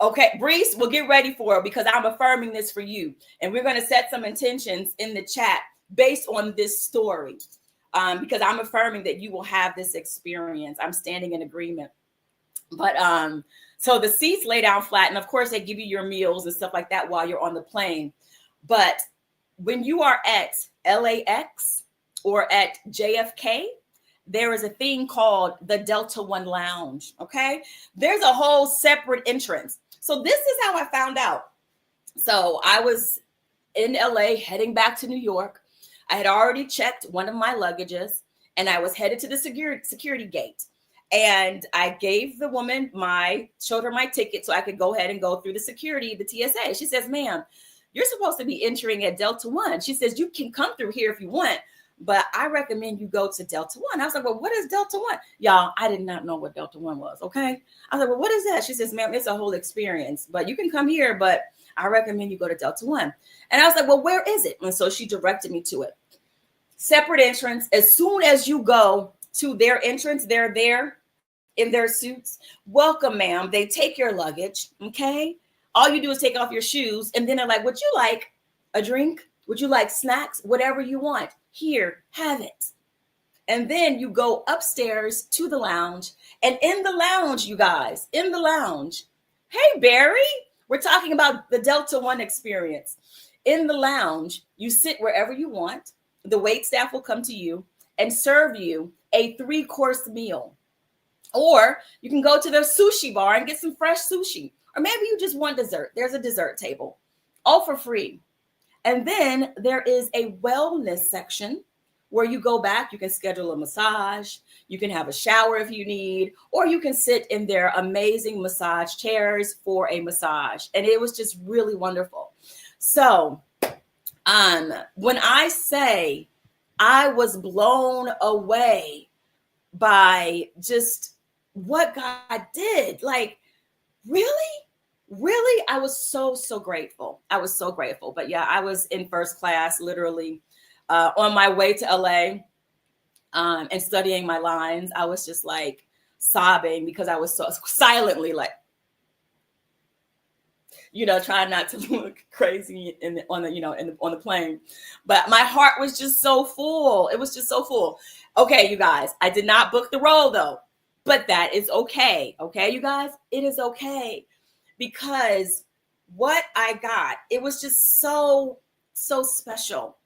Brees, we'll get ready for it because I'm affirming this for you. And we're going to set some intentions in the chat based on this story because I'm affirming that you will have this experience. I'm standing in agreement. But so the seats lay down flat. And of course, they give you your meals and stuff like that while you're on the plane. But when you are at LAX or at JFK, there is a thing called the Delta One Lounge, okay? There's a whole separate entrance. So this is how I found out. So I was in LA heading back to New York. I had already checked one of my luggages and I was headed to the security gate. And I gave the woman showed her my ticket so I could go ahead and go through the TSA. She says, ma'am, you're supposed to be entering at Delta One. She says, you can come through here if you want, but I recommend you go to Delta One. I was like, well, what is Delta One? Y'all, I did not know what Delta One was, okay? I was like, well, what is that? She says, ma'am, it's a whole experience, but you can come here, but I recommend you go to Delta One. And I was like, well, where is it? And so she directed me to it. Separate entrance. As soon as you go to their entrance, they're there in their suits. Welcome, ma'am. They take your luggage, okay? All you do is take off your shoes, and then they're like, would you like a drink? Would you like snacks? Whatever you want. Here, have it. And then you go upstairs to the lounge. And in the lounge, you guys, in the lounge, hey, Barry, we're talking about the Delta One experience. In the lounge, you sit wherever you want. The wait staff will come to you and serve you a 3-course meal. Or you can go to the sushi bar and get some fresh sushi. or maybe you just want dessert. There's a dessert table, all for free. And then there is a wellness section where you go back, you can schedule a massage, you can have a shower if you need, or you can sit in their amazing massage chairs for a massage. And it was just really wonderful. So when I say I was blown away by just what God did, like, really, I was so grateful. I was so grateful. But yeah, I was in first class, literally on my way to LA and studying my lines. I was just like sobbing because I was so silently like, trying not to look crazy on the plane. But my heart was just so full. It was just so full. Okay, you guys, I did not book the role though, but that is okay. Okay, you guys, it is okay, because what I got, it was just so special.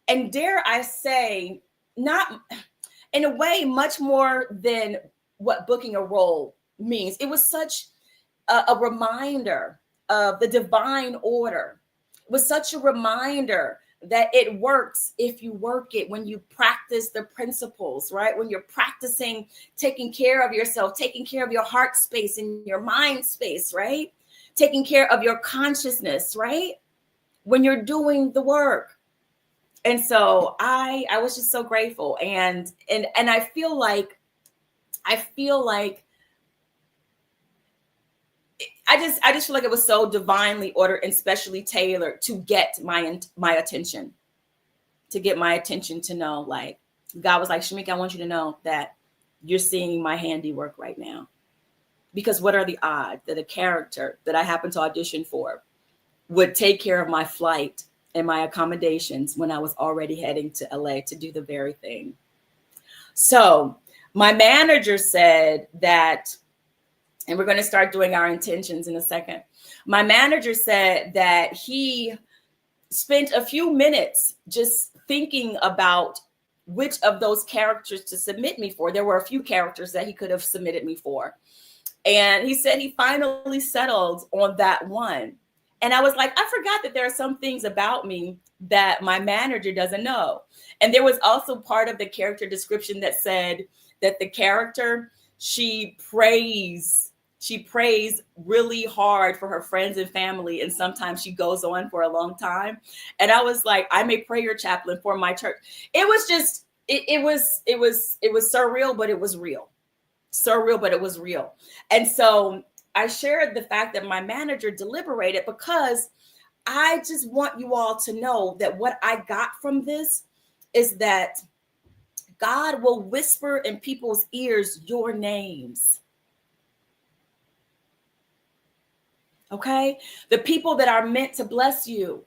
And dare I say, not in a way, much more than what booking a role means. It was such a reminder of the divine order. It was such a reminder that it works if you work it, when you practice the principles, right? When you're practicing taking care of yourself, taking care of your heart space and your mind space, right? Taking care of your consciousness, right? When you're doing the work. And so I was just so grateful. And I feel like I just feel like it was so divinely ordered and specially tailored to get my attention, to know, like, God was like, Shamika, I want you to know that you're seeing my handiwork right now. Because what are the odds that a character that I happen to audition for would take care of my flight and my accommodations when I was already heading to LA to do the very thing? So my manager said that, and we're going to start doing our intentions in a second. My manager said that he spent a few minutes just thinking about which of those characters to submit me for. There were a few characters that he could have submitted me for. And he said he finally settled on that one. And I was like, I forgot that there are some things about me that my manager doesn't know. And there was also part of the character description that said that the character, she prays really hard for her friends and family. And sometimes she goes on for a long time. And I was like, I'm a prayer chaplain for my church. It was just, it was surreal, but it was real. Surreal, but it was real. And so I shared the fact that my manager deliberated, because I just want you all to know that what I got from this is that God will whisper in people's ears your names. Okay? The people that are meant to bless you.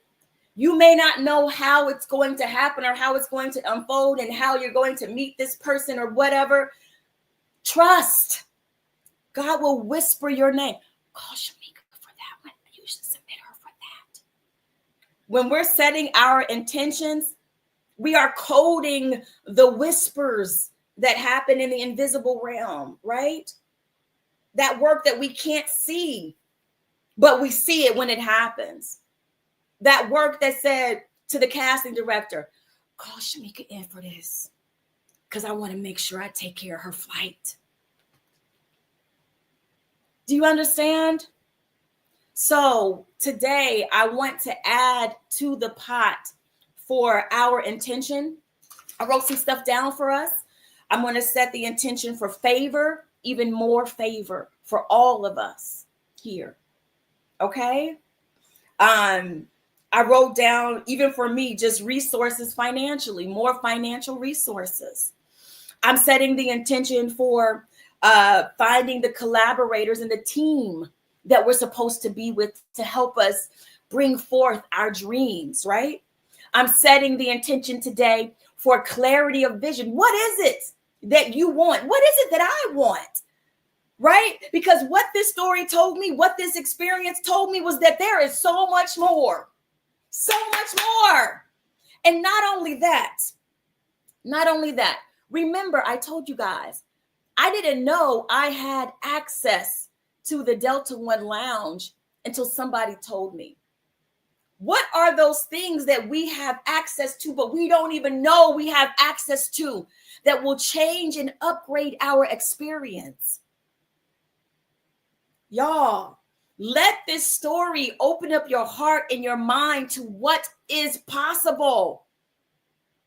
You may not know how it's going to happen or how it's going to unfold and how you're going to meet this person or whatever. Trust. God will whisper your name. Call Shamika for that one. You should submit her for that. When we're setting our intentions, we are coding the whispers that happen in the invisible realm, right? That work that we can't see, but we see it when it happens. That work that said to the casting director, call Shamika in for this, because I want to make sure I take care of her flight. Do you understand? So today I want to add to the pot for our intention. I wrote some stuff down for us. I'm going to set the intention for favor, even more favor for all of us here. Okay? I wrote down, even for me, just resources financially, more financial resources. I'm setting the intention for finding the collaborators and the team that we're supposed to be with to help us bring forth our dreams, right? I'm setting the intention today for clarity of vision. What is it that you want? What is it that I want? Right? Because what this story told me, what this experience told me, was that there is so much more. So much more. And not only that, remember, I told you guys, I didn't know I had access to the Delta One Lounge until somebody told me. What are those things that we have access to, but we don't even know we have access to, that will change and upgrade our experience? Y'all, let this story open up your heart and your mind to what is possible.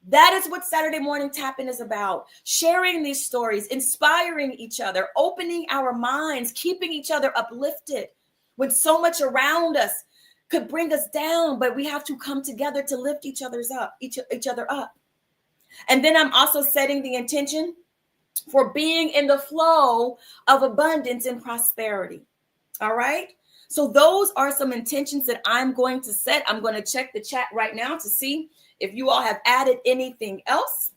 That is what Saturday Morning Tap-In is about. Sharing these stories, inspiring each other, opening our minds, keeping each other uplifted when so much around us could bring us down, but we have to come together to lift each other up. And then I'm also setting the intention for being in the flow of abundance and prosperity. All right. So those are some intentions that I'm going to set. I'm going to check the chat right now to see if you all have added anything else.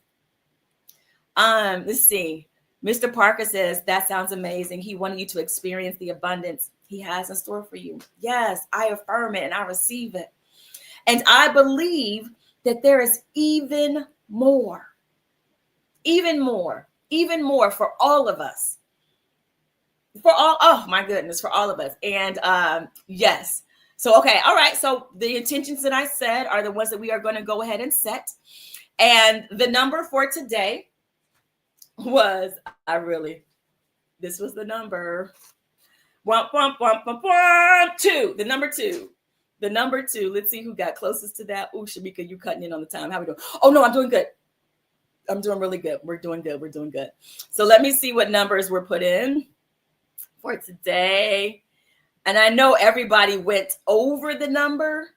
Let's see. Mr. Parker says, that sounds amazing. He wanted you to experience the abundance he has in store for you. Yes, I affirm it and I receive it. And I believe that there is even more for all of us. Oh my goodness, for all of us. And yes. So, okay. All right. So the intentions that I said are the ones that we are going to go ahead and set. And the number for today was, this was the number. 2. The number two. Let's see who got closest to that. Oh, Shamika, you cutting in on the time. How we doing? Oh no, I'm doing good. I'm doing really good. We're doing good. So let me see what numbers were put in for today. And I know everybody went over the number.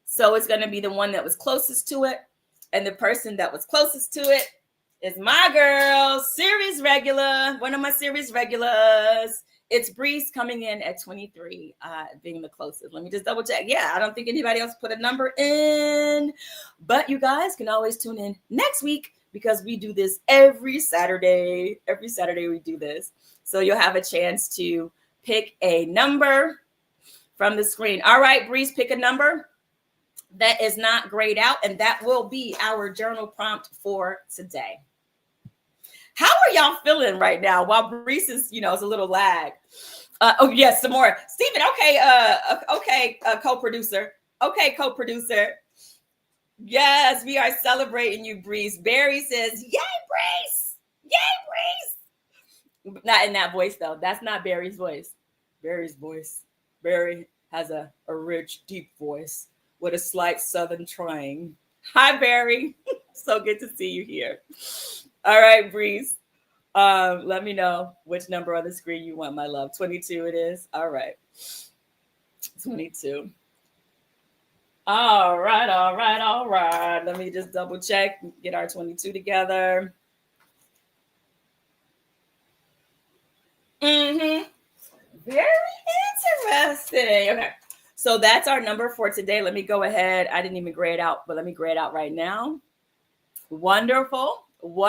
So it's going to be the one that was closest to it. And the person that was closest to it is my girl, series regular, one of my series regulars. It's Breeze coming in at 23, being the closest. Let me just double check. Yeah, I don't think anybody else put a number in. But you guys can always tune in next week because we do this every Saturday. Every Saturday we do this. So you'll have a chance to pick a number from the screen. All right, Breeze, pick a number that is not grayed out, and that will be our journal prompt for today. How are y'all feeling right now? While Breeze is, it's a little lag. Oh yes, some more. Stephen, okay, co-producer. Okay, co-producer. Yes, we are celebrating you, Breeze. Barry says, "Yay, Breeze! Yay, Breeze!" Not in that voice though. That's not Barry's voice. Barry's voice. Barry has a rich, deep voice with a slight southern twang. Hi, Barry. So good to see you here. All right, Breeze. Let me know which number on the screen you want, my love. 22 it is. All right. 22. All right. Let me just double check, get our 22 together. Very interesting. Okay. So that's our number for today. Let me go ahead. I didn't even gray it out, but let me gray it out right now. Wonderful. You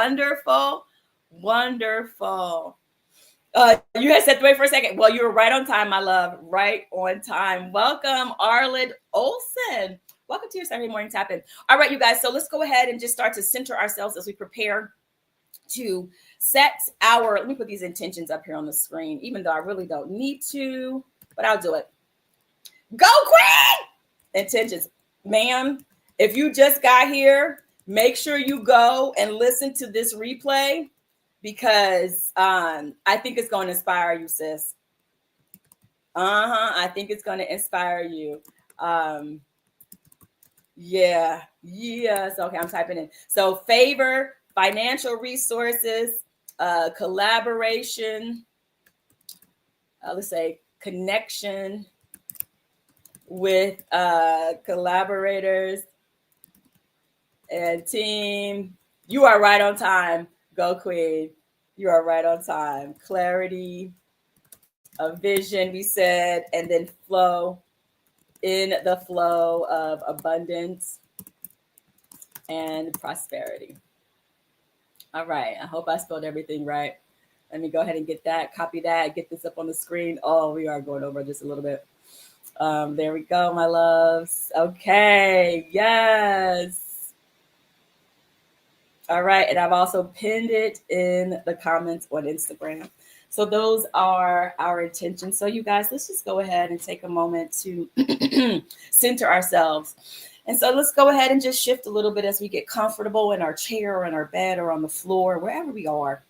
had stepped away for a second. Well, you were right on time, my love. Right on time. Welcome, Arlen Olson. Welcome to your Saturday Morning Tap-In. All right, you guys. So let's go ahead and just start to center ourselves as we prepare to set let me put these intentions up here on the screen, even though I really don't need to, but I'll do it. Go, Queen! Intentions. Ma'am, if you just got here, make sure you go and listen to this replay because I think it's going to inspire you, sis. I think it's going to inspire you. Yes. Okay, I'm typing in. So favor, financial resources, collaboration, let's say connection with collaborators and team. You are right on time. Go, Queen. You are right on time. Clarity, a vision, we said, and then flow, in the flow of abundance and prosperity. All right. I hope I spelled everything right. Let me go ahead and get that, copy that, get this up on the screen. Oh, we are going over just a little bit. There we go, my loves. Okay. Yes. All right. And I've also pinned it in the comments on Instagram. So those are our intentions. So you guys, let's just go ahead and take a moment to center ourselves. And so let's go ahead and just shift a little bit as we get comfortable in our chair or in our bed or on the floor, wherever we are.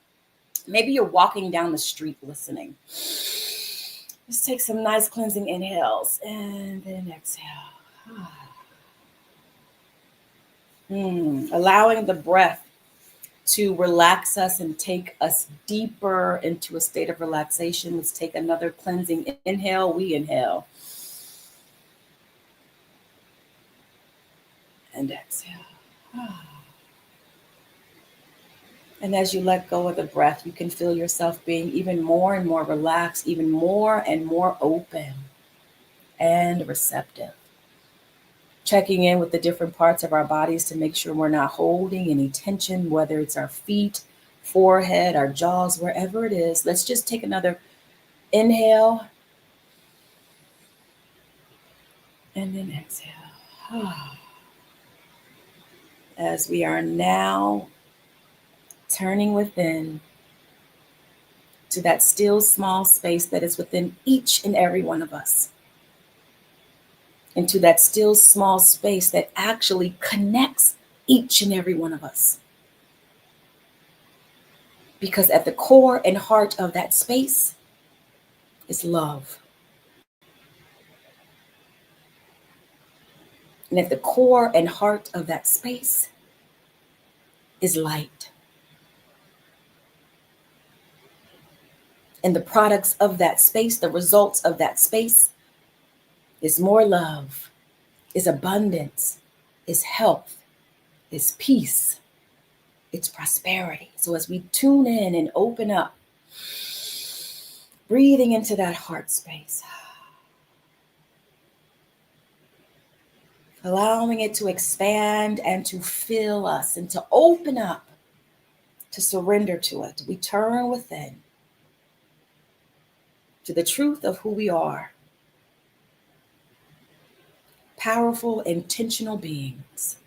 Maybe you're walking down the street listening. Let's take some nice cleansing inhales and then exhale. Allowing the breath to relax us and take us deeper into a state of relaxation. Let's take another cleansing inhale. We inhale. And exhale. And as you let go of the breath, you can feel yourself being even more and more relaxed, even more and more open and receptive. Checking in with the different parts of our bodies to make sure we're not holding any tension, whether it's our feet, forehead, our jaws, wherever it is. Let's just take another inhale and then exhale. As we are now turning within to that still small space that is within each and every one of us. Into that still small space that actually connects each and every one of us. Because at the core and heart of that space is love. And at the core and heart of that space is light. And the products of that space, the results of that space is more love, is abundance, is health, is peace, it's prosperity. So as we tune in and open up, breathing into that heart space, allowing it to expand and to fill us and to open up, to surrender to it. We turn within to the truth of who we are. Powerful, intentional beings.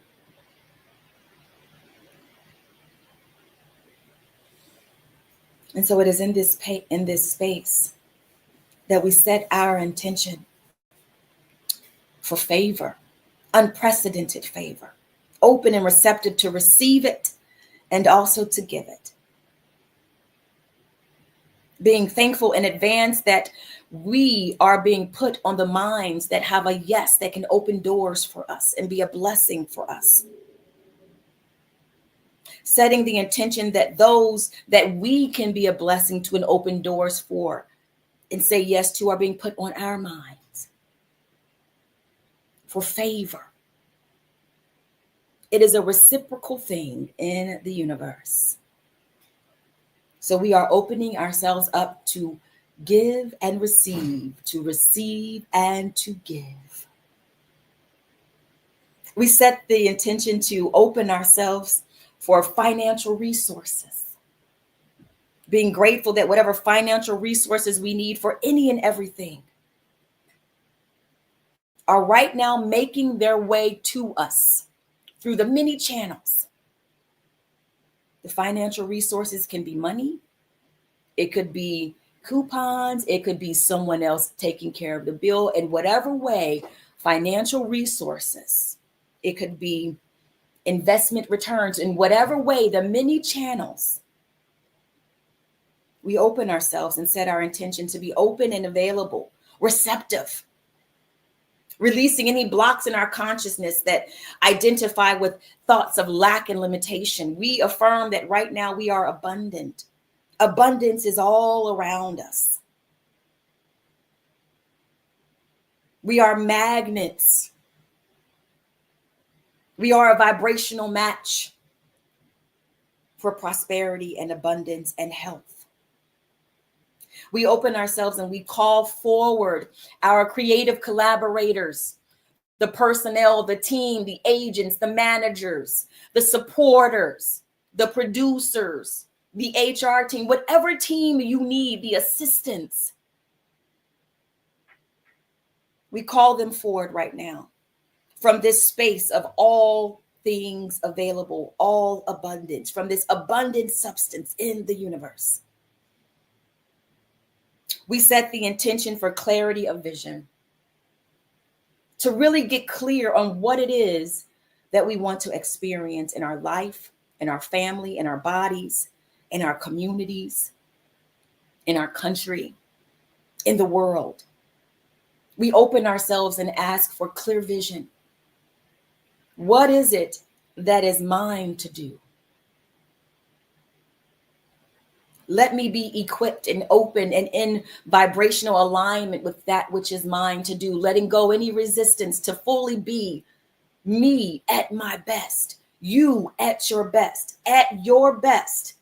And so it is in this space that we set our intention for favor, unprecedented favor, open and receptive to receive it and also to give it. Being thankful in advance that we are being put on the minds that have a yes that can open doors for us and be a blessing for us. Setting the intention that those that we can be a blessing to and open doors for and say yes to are being put on our minds for favor. It is a reciprocal thing in the universe. So we are opening ourselves up to give and receive and to give. We set the intention to open ourselves for financial resources. Being grateful that whatever financial resources we need for any and everything are right now making their way to us through the many channels. The financial resources can be money. It could be coupons. It could be someone else taking care of the bill. In whatever way, financial resources. It could be investment returns. In whatever way, the many channels. We open ourselves and set our intention to be open and available, receptive. Releasing any blocks in our consciousness that identify with thoughts of lack and limitation. We affirm that right now we are abundant. Abundance is all around us. We are magnets. We are a vibrational match for prosperity and abundance and health. We open ourselves and we call forward our creative collaborators, the personnel, the team, the agents, the managers, the supporters, the producers, the HR team, whatever team you need, the assistants. We call them forward right now from this space of all things available, all abundance, from this abundant substance in the universe. We set the intention for clarity of vision, to really get clear on what it is that we want to experience in our life, in our family, in our bodies, in our communities, in our country, in the world. We open ourselves and ask for clear vision. What is it that is mine to do? Let me be equipped and open and in vibrational alignment with that which is mine to do, letting go any resistance to fully be me at my best, you at your best, at your best.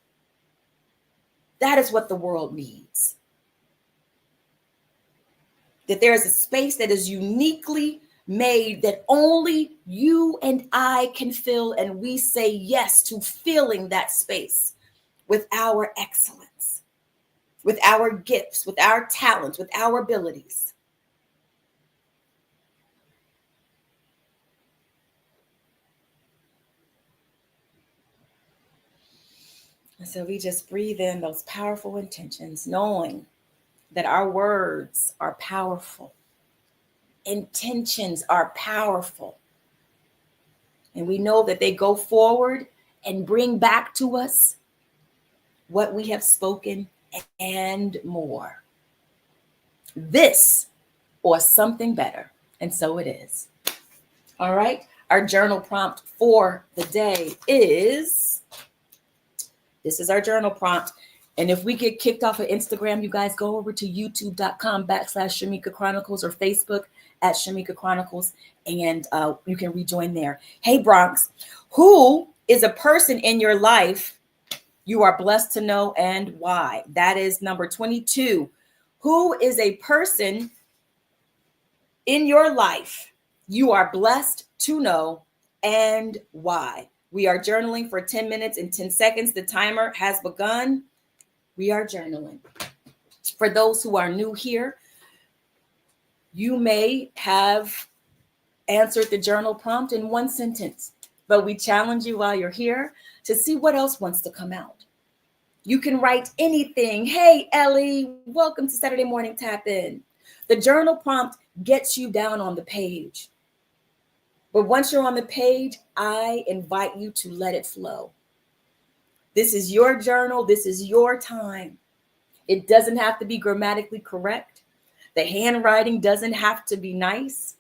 That is what the world needs. That there is a space that is uniquely made that only you and I can fill, and we say yes to filling that space with our excellence, with our gifts, with our talents, with our abilities. And so we just breathe in those powerful intentions, knowing that our words are powerful. Intentions are powerful. And we know that they go forward and bring back to us what we have spoken and more. This or something better. And so it is. All right. Our journal prompt for the day is, this is our journal prompt. And if we get kicked off of Instagram, you guys go over to youtube.com/Shamika Chronicles or Facebook at Shamika Chronicles, and you can rejoin there. Hey, Bronx, who is a person in your life you are blessed to know and why? That is number 22. Who is a person in your life you are blessed to know and why? We are journaling for 10 minutes and 10 seconds. The timer has begun. We are journaling. For those who are new here, you may have answered the journal prompt in one sentence, but we challenge you while you're here to see what else wants to come out. You can write anything. Hey, Ellie, welcome to Saturday Morning Tap In. The journal prompt gets you down on the page. But once you're on the page, I invite you to let it flow. This is your journal. This is your time. It doesn't have to be grammatically correct. The handwriting doesn't have to be nice.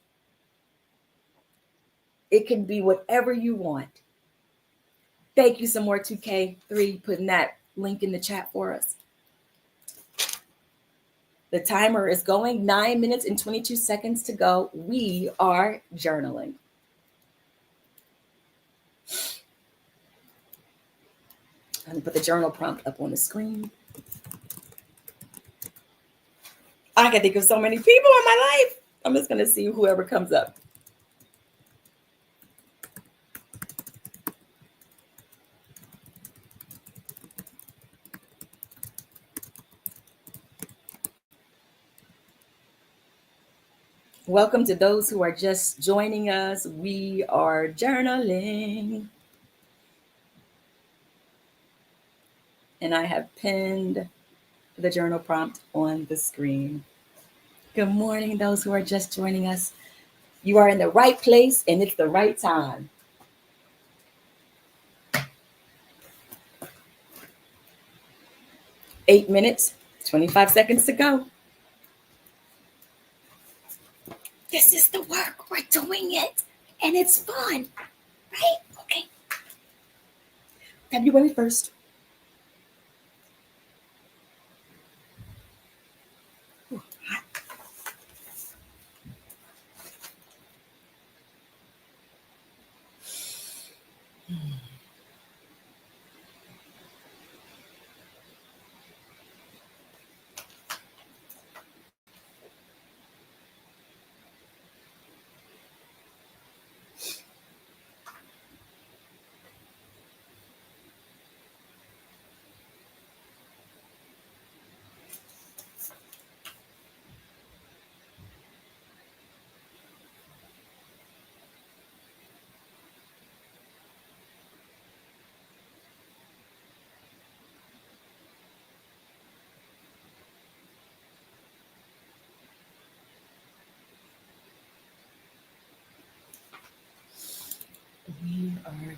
It can be whatever you want. Thank you some more, 2K3, putting that link in the chat for us. The timer is going, 9 minutes and 22 seconds to go. We are journaling. I'm going to put the journal prompt up on the screen. I can think of so many people in my life. I'm just going to see whoever comes up. Welcome to those who are just joining us. We are journaling. And I have pinned the journal prompt on the screen. Good morning, those who are just joining us. You are in the right place and it's the right time. Eight minutes, 25 seconds to go. This is the work. We're doing it. And it's fun, right? Okay. February 1st. Ooh, hot.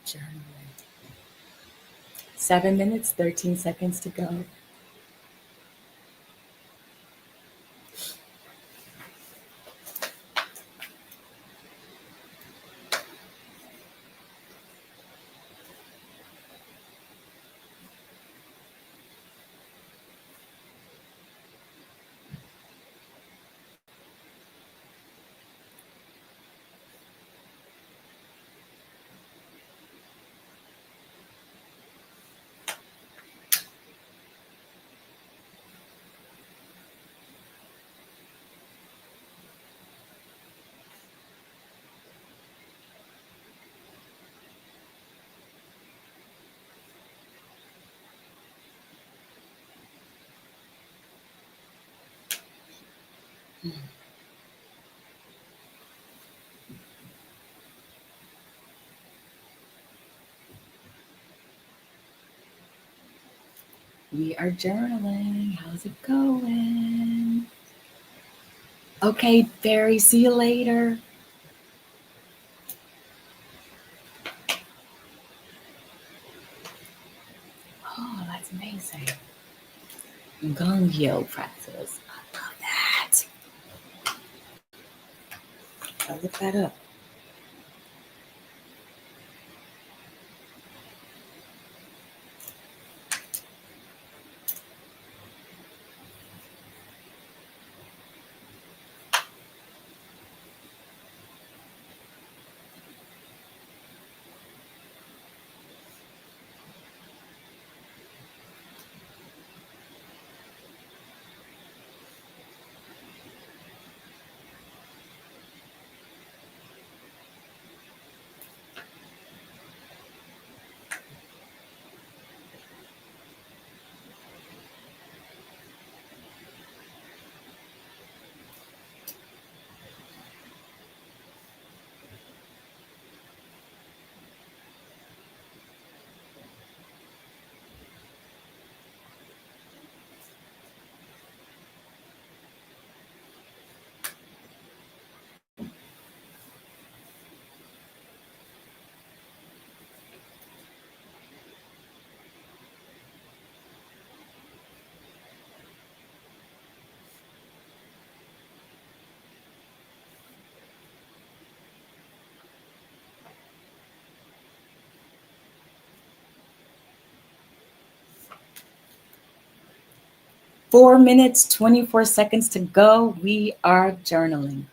journaling. 7 minutes, 13 seconds to go. We are journaling. How's it going? Okay, Barry, see you later. Oh, that's amazing. Gongyo practice. I love that. I'll look that up. Four minutes, 24 seconds to go. We are journaling.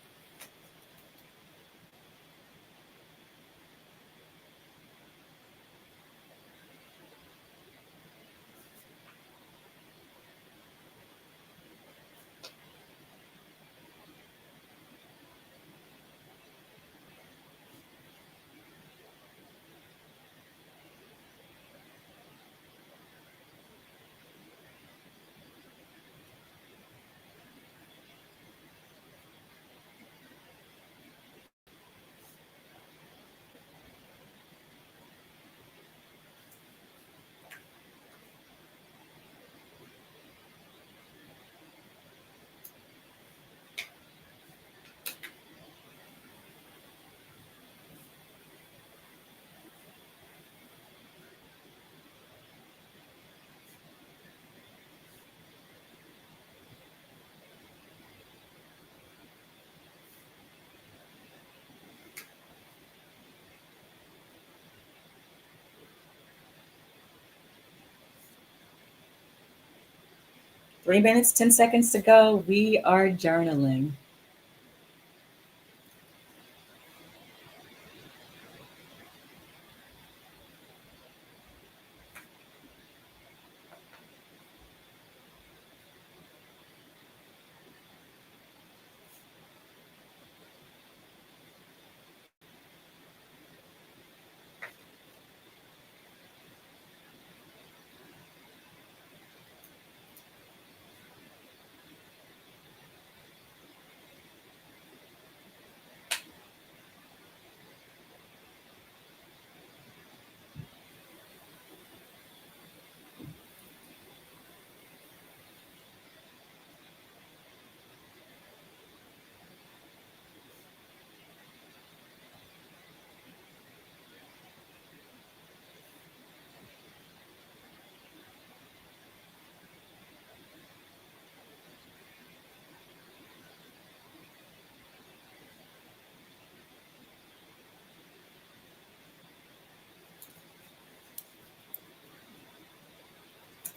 Three minutes, 10 seconds to go. We are journaling.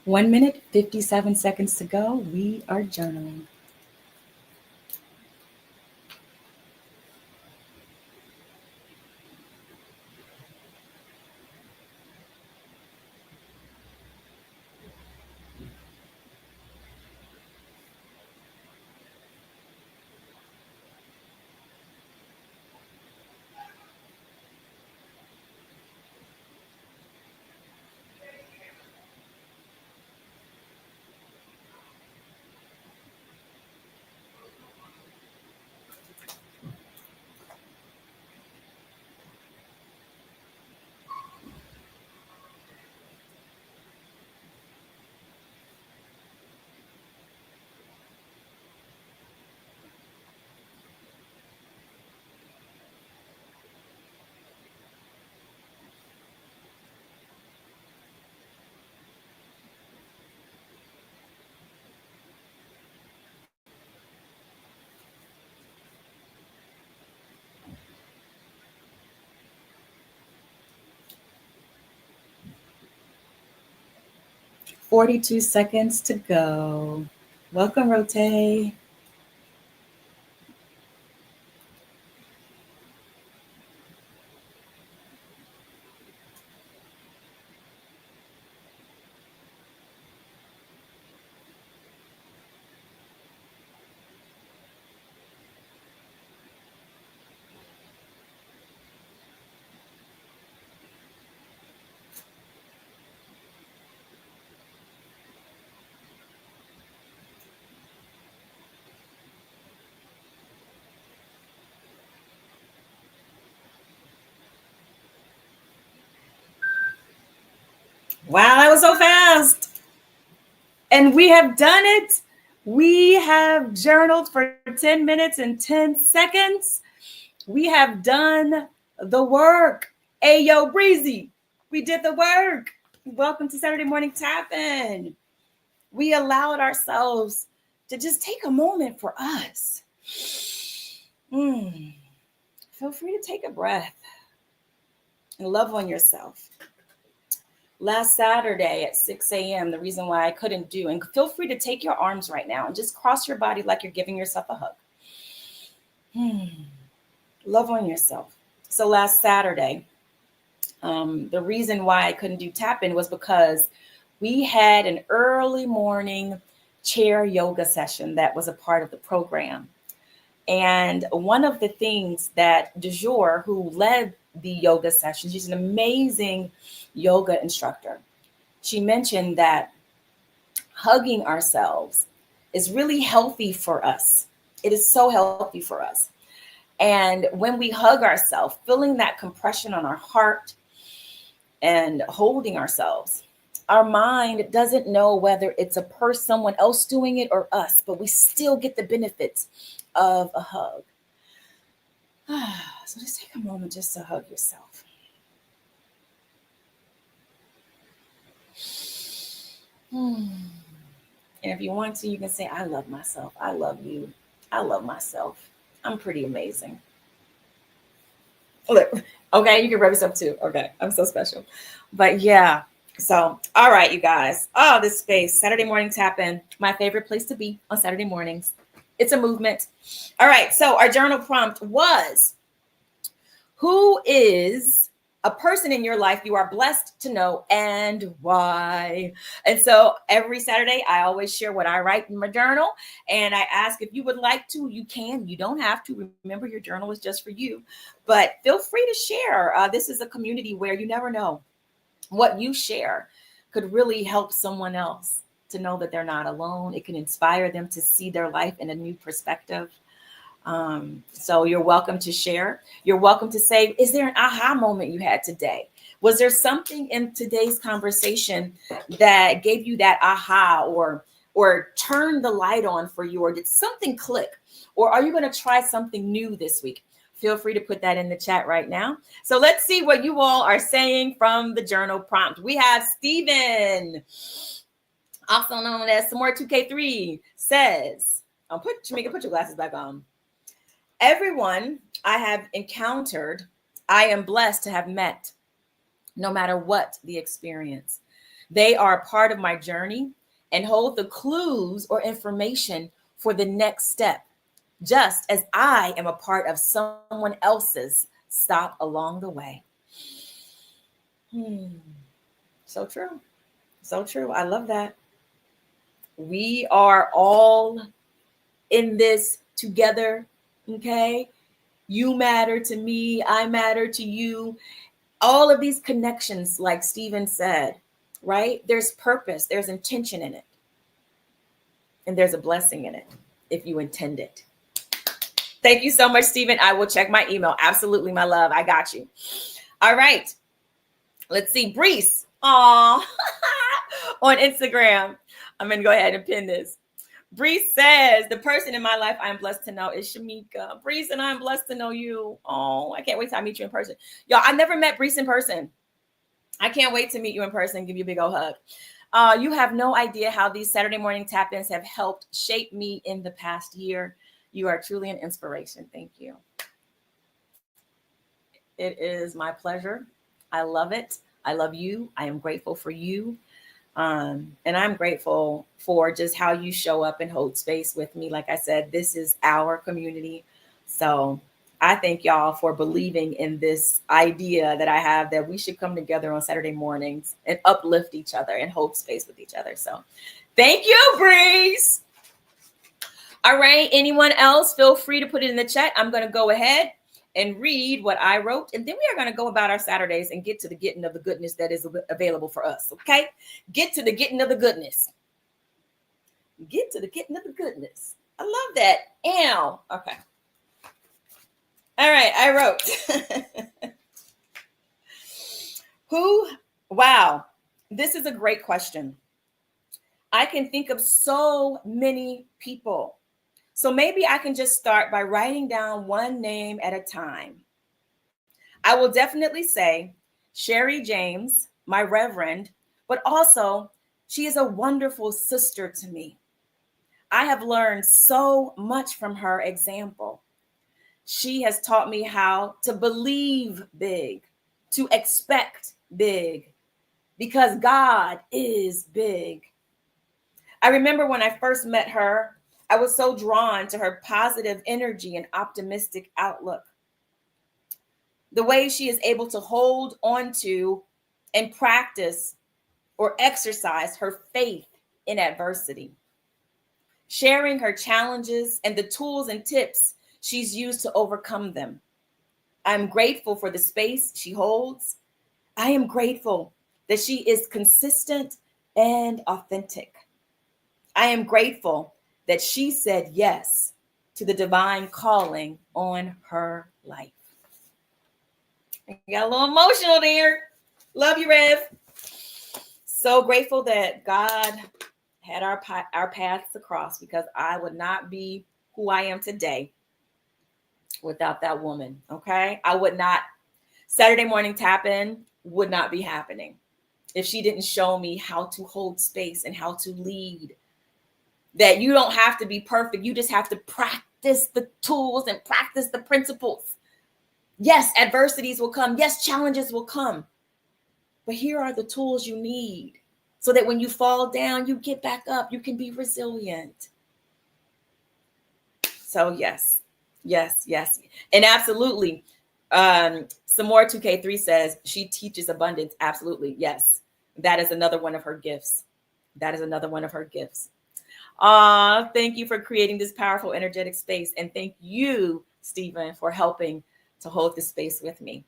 1 minute, 57 seconds to go. We are journaling. Forty-two seconds to go. Welcome, Rote. Wow, that was so fast. And we have done it. We have journaled for 10 minutes and 10 seconds. We have done the work. Ayo, Breezy, we did the work. Welcome to Saturday Morning Tap-In. We allowed ourselves to just take a moment for us. Feel free to take a breath and love on yourself. Last Saturday at 6 a.m., the reason why I couldn't do, and feel free to take your arms right now and just cross your body like you're giving yourself a hug. Love on yourself. So last Saturday, the reason why I couldn't do tap-in was because we had an early morning chair yoga session that was a part of the program. And one of the things that Du jour, who led the yoga session, she's an amazing yoga instructor. She mentioned that hugging ourselves is really healthy for us. It is so healthy for us. And when we hug ourselves, feeling that compression on our heart and holding ourselves, our mind doesn't know whether it's someone else doing it or us, but we still get the benefits of a hug. So just take a moment just to hug yourself. And if you want to, you can say, I love myself. I love you. I love myself. I'm pretty amazing. Look, okay, you can rub yourself too. Okay, I'm so special. But yeah, so all right, you guys. Oh, this space, Saturday morning tap-in, my favorite place to be on Saturday mornings. It's a movement. All right, so our journal prompt was, who is a person in your life you are blessed to know and why? And so every Saturday, I always share what I write in my journal. And I ask if you would like to, you can. You don't have to. Remember, your journal is just for you. But feel free to share. This is a community where you never know what you share could really help someone else to know that they're not alone. It can inspire them to see their life in a new perspective. So you're welcome to share. You're welcome to say, is there an aha moment you had today? Was there something in today's conversation that gave you that aha or turned the light on for you, or did something click? Or are you going to try something new this week? Feel free to put that in the chat right now. So let's see what you all are saying from the journal prompt. We have Stephen, also known as Samora2K3, says, Shamika, put your glasses back on. Everyone I have encountered, I am blessed to have met, no matter what the experience. They are part of my journey and hold the clues or information for the next step, just as I am a part of someone else's stop along the way. Hmm. So true. So true. I love that. We are all in this together. Okay. You matter to me. I matter to you. All of these connections, like Stephen said, right? There's purpose, there's intention in it, and there's a blessing in it if you intend it. Thank you so much, Stephen. I will check my email. Absolutely, my love. I got you. All right. Let's see. Brees. Aw. On Instagram. I'm going to go ahead and pin this. Brees says, the person in my life I'm blessed to know is Shamika. Brees, and I'm blessed to know you. Oh, I can't wait till I meet you in person. Y'all, I never met Brees in person. I can't wait to meet you in person and give you a big old hug. You have no idea how these Saturday morning tap-ins have helped shape me in the past year. You are truly an inspiration. Thank you. It is my pleasure. I love it. I love you. I am grateful for you. And I'm grateful for just how you show up and hold space with me. Like I said, this is our community. So I thank y'all for believing in this idea that I have that we should come together on Saturday mornings and uplift each other and hold space with each other. So thank you, Breeze. All right. Anyone else? Feel free to put it in the chat. I'm going to go ahead and read what I wrote. And then we are going to go about our Saturdays and get to the getting of the goodness that is available for us. Okay. Get to the getting of the goodness. Get to the getting of the goodness. I love that. Ow. Okay. All right. I wrote. Wow. This is a great question. I can think of so many people. So maybe I can just start by writing down one name at a time. I will definitely say Sherry James, my reverend, but also she is a wonderful sister to me. I have learned so much from her example. She has taught me how to believe big, to expect big, because God is big. I remember when I first met her, I was so drawn to her positive energy and optimistic outlook. The way she is able to hold on to and practice or exercise her faith in adversity, sharing her challenges and the tools and tips she's used to overcome them. I'm grateful for the space she holds. I am grateful that she is consistent and authentic. I am grateful that she said yes to the divine calling on her life. I got a little emotional there. Love you, Rev. So grateful that God had our paths across, because I would not be who I am today without that woman. Okay. I would not, Saturday morning tap-in would not be happening if she didn't show me how to hold space and how to lead. That you don't have to be perfect. You just have to practice the tools and practice the principles. Yes, adversities will come. Yes, challenges will come. But here are the tools you need so that when you fall down, you get back up. You can be resilient. So yes. And absolutely. Some more 2K3 says she teaches abundance. Absolutely. Yes. That is another one of her gifts. Thank you for creating this powerful, energetic space. And thank you, Stephen, for helping to hold this space with me.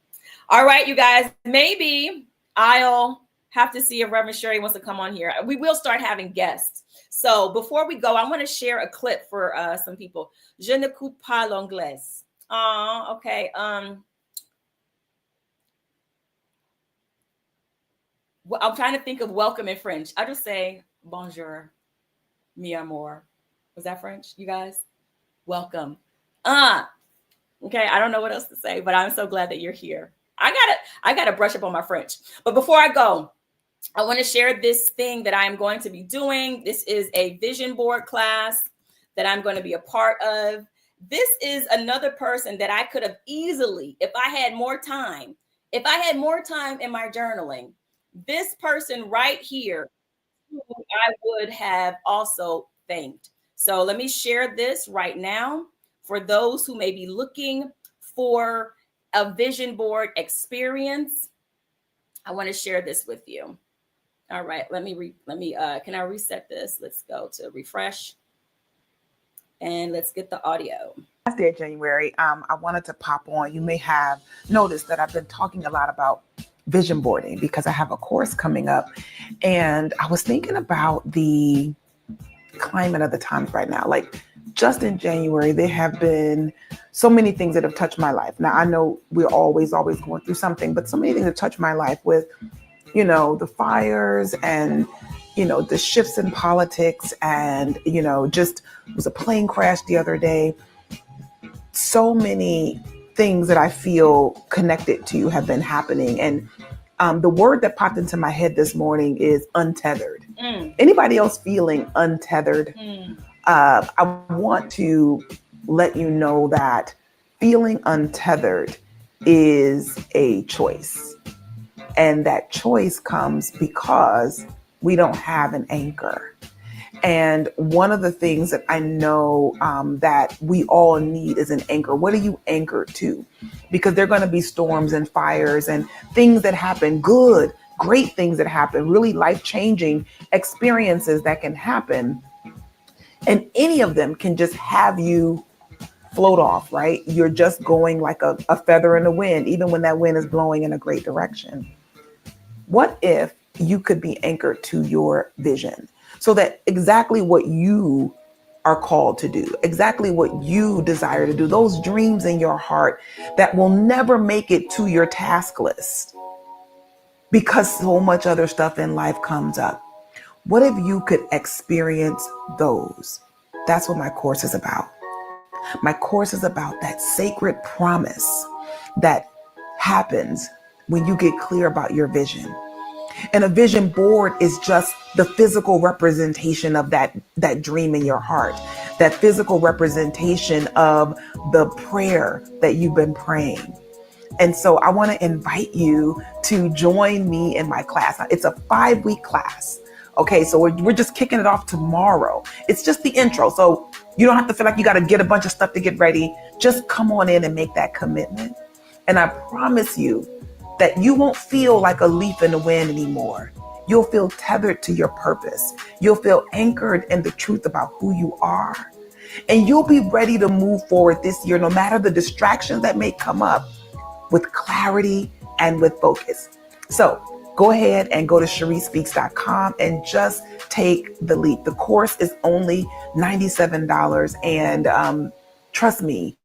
All right, you guys, maybe I'll have to see if Reverend Sherry wants to come on here. We will start having guests. So before we go, I want to share a clip for some people. Je ne coupe pas l'anglais. Okay. Well, I'm trying to think of welcome in French. I'll just say bonjour, mi amour. Was that French, you guys? Welcome. Okay, I don't know what else to say, but I'm so glad that you're here. I gotta brush up on my French. But before I go, I want to share this thing that I'm going to be doing. This is a vision board class that I'm going to be a part of. This is another person that I could have easily, if I had more time in my journaling, this person right here, who I would have also thanked. So let me share this right now for those who may be looking for a vision board experience. I want to share this with you. All right, can I reset this? Let's go to refresh and let's get the audio. Last day of January, I wanted to pop on. You may have noticed that I've been talking a lot about vision boarding because I have a course coming up. And I was thinking about the climate of the times right now. Like just in January, there have been so many things that have touched my life. Now, I know we're always going through something, but so many things have touched my life with, the fires and, the shifts in politics and, just was a plane crash the other day. So many things that I feel connected to have been happening. And the word that popped into my head this morning is untethered. Anybody else feeling untethered? I want to let you know that feeling untethered is a choice. And that choice comes because we don't have an anchor. And one of the things that I know that we all need is an anchor. What are you anchored to? Because there are going to be storms and fires and things that happen, good, great things that happen, really life-changing experiences that can happen. And any of them can just have you float off, right? You're just going like a feather in the wind, even when that wind is blowing in a great direction. What if you could be anchored to your vision? So that exactly what you are called to do, exactly what you desire to do, those dreams in your heart that will never make it to your task list because so much other stuff in life comes up. What if you could experience those? That's what my course is about. My course is about that sacred promise that happens when you get clear about your vision. And a vision board is just the physical representation of that dream in your heart, that physical representation of the prayer that you've been praying. And so I want to invite you to join me in my class. It's a 5-week class. Okay, so we're just kicking it off tomorrow. It's just the intro. So you don't have to feel like you got to get a bunch of stuff to get ready. Just come on in and make that commitment. And I promise you that you won't feel like a leaf in the wind anymore. You'll feel tethered to your purpose. You'll feel anchored in the truth about who you are. And you'll be ready to move forward this year, no matter the distractions that may come up, with clarity and with focus. So go ahead and go to CheriseSpeaks.com and just take the leap. The course is only $97. And trust me,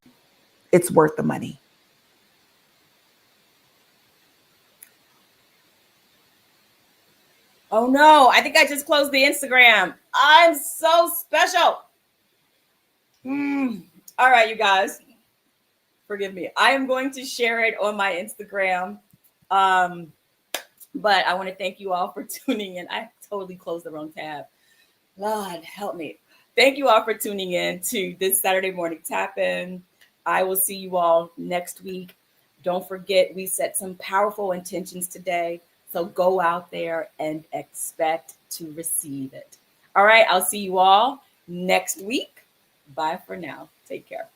it's worth the money. Oh no, I think I just closed the Instagram. I'm so special. All right, you guys, forgive me. I am going to share it on my Instagram. But I want to thank you all for tuning in. I totally closed the wrong tab. Lord, help me. Thank you all for tuning in to this Saturday morning tap-in. I will see you all next week. Don't forget, we set some powerful intentions today. So go out there and expect to receive it. All right, I'll see you all next week. Bye for now. Take care.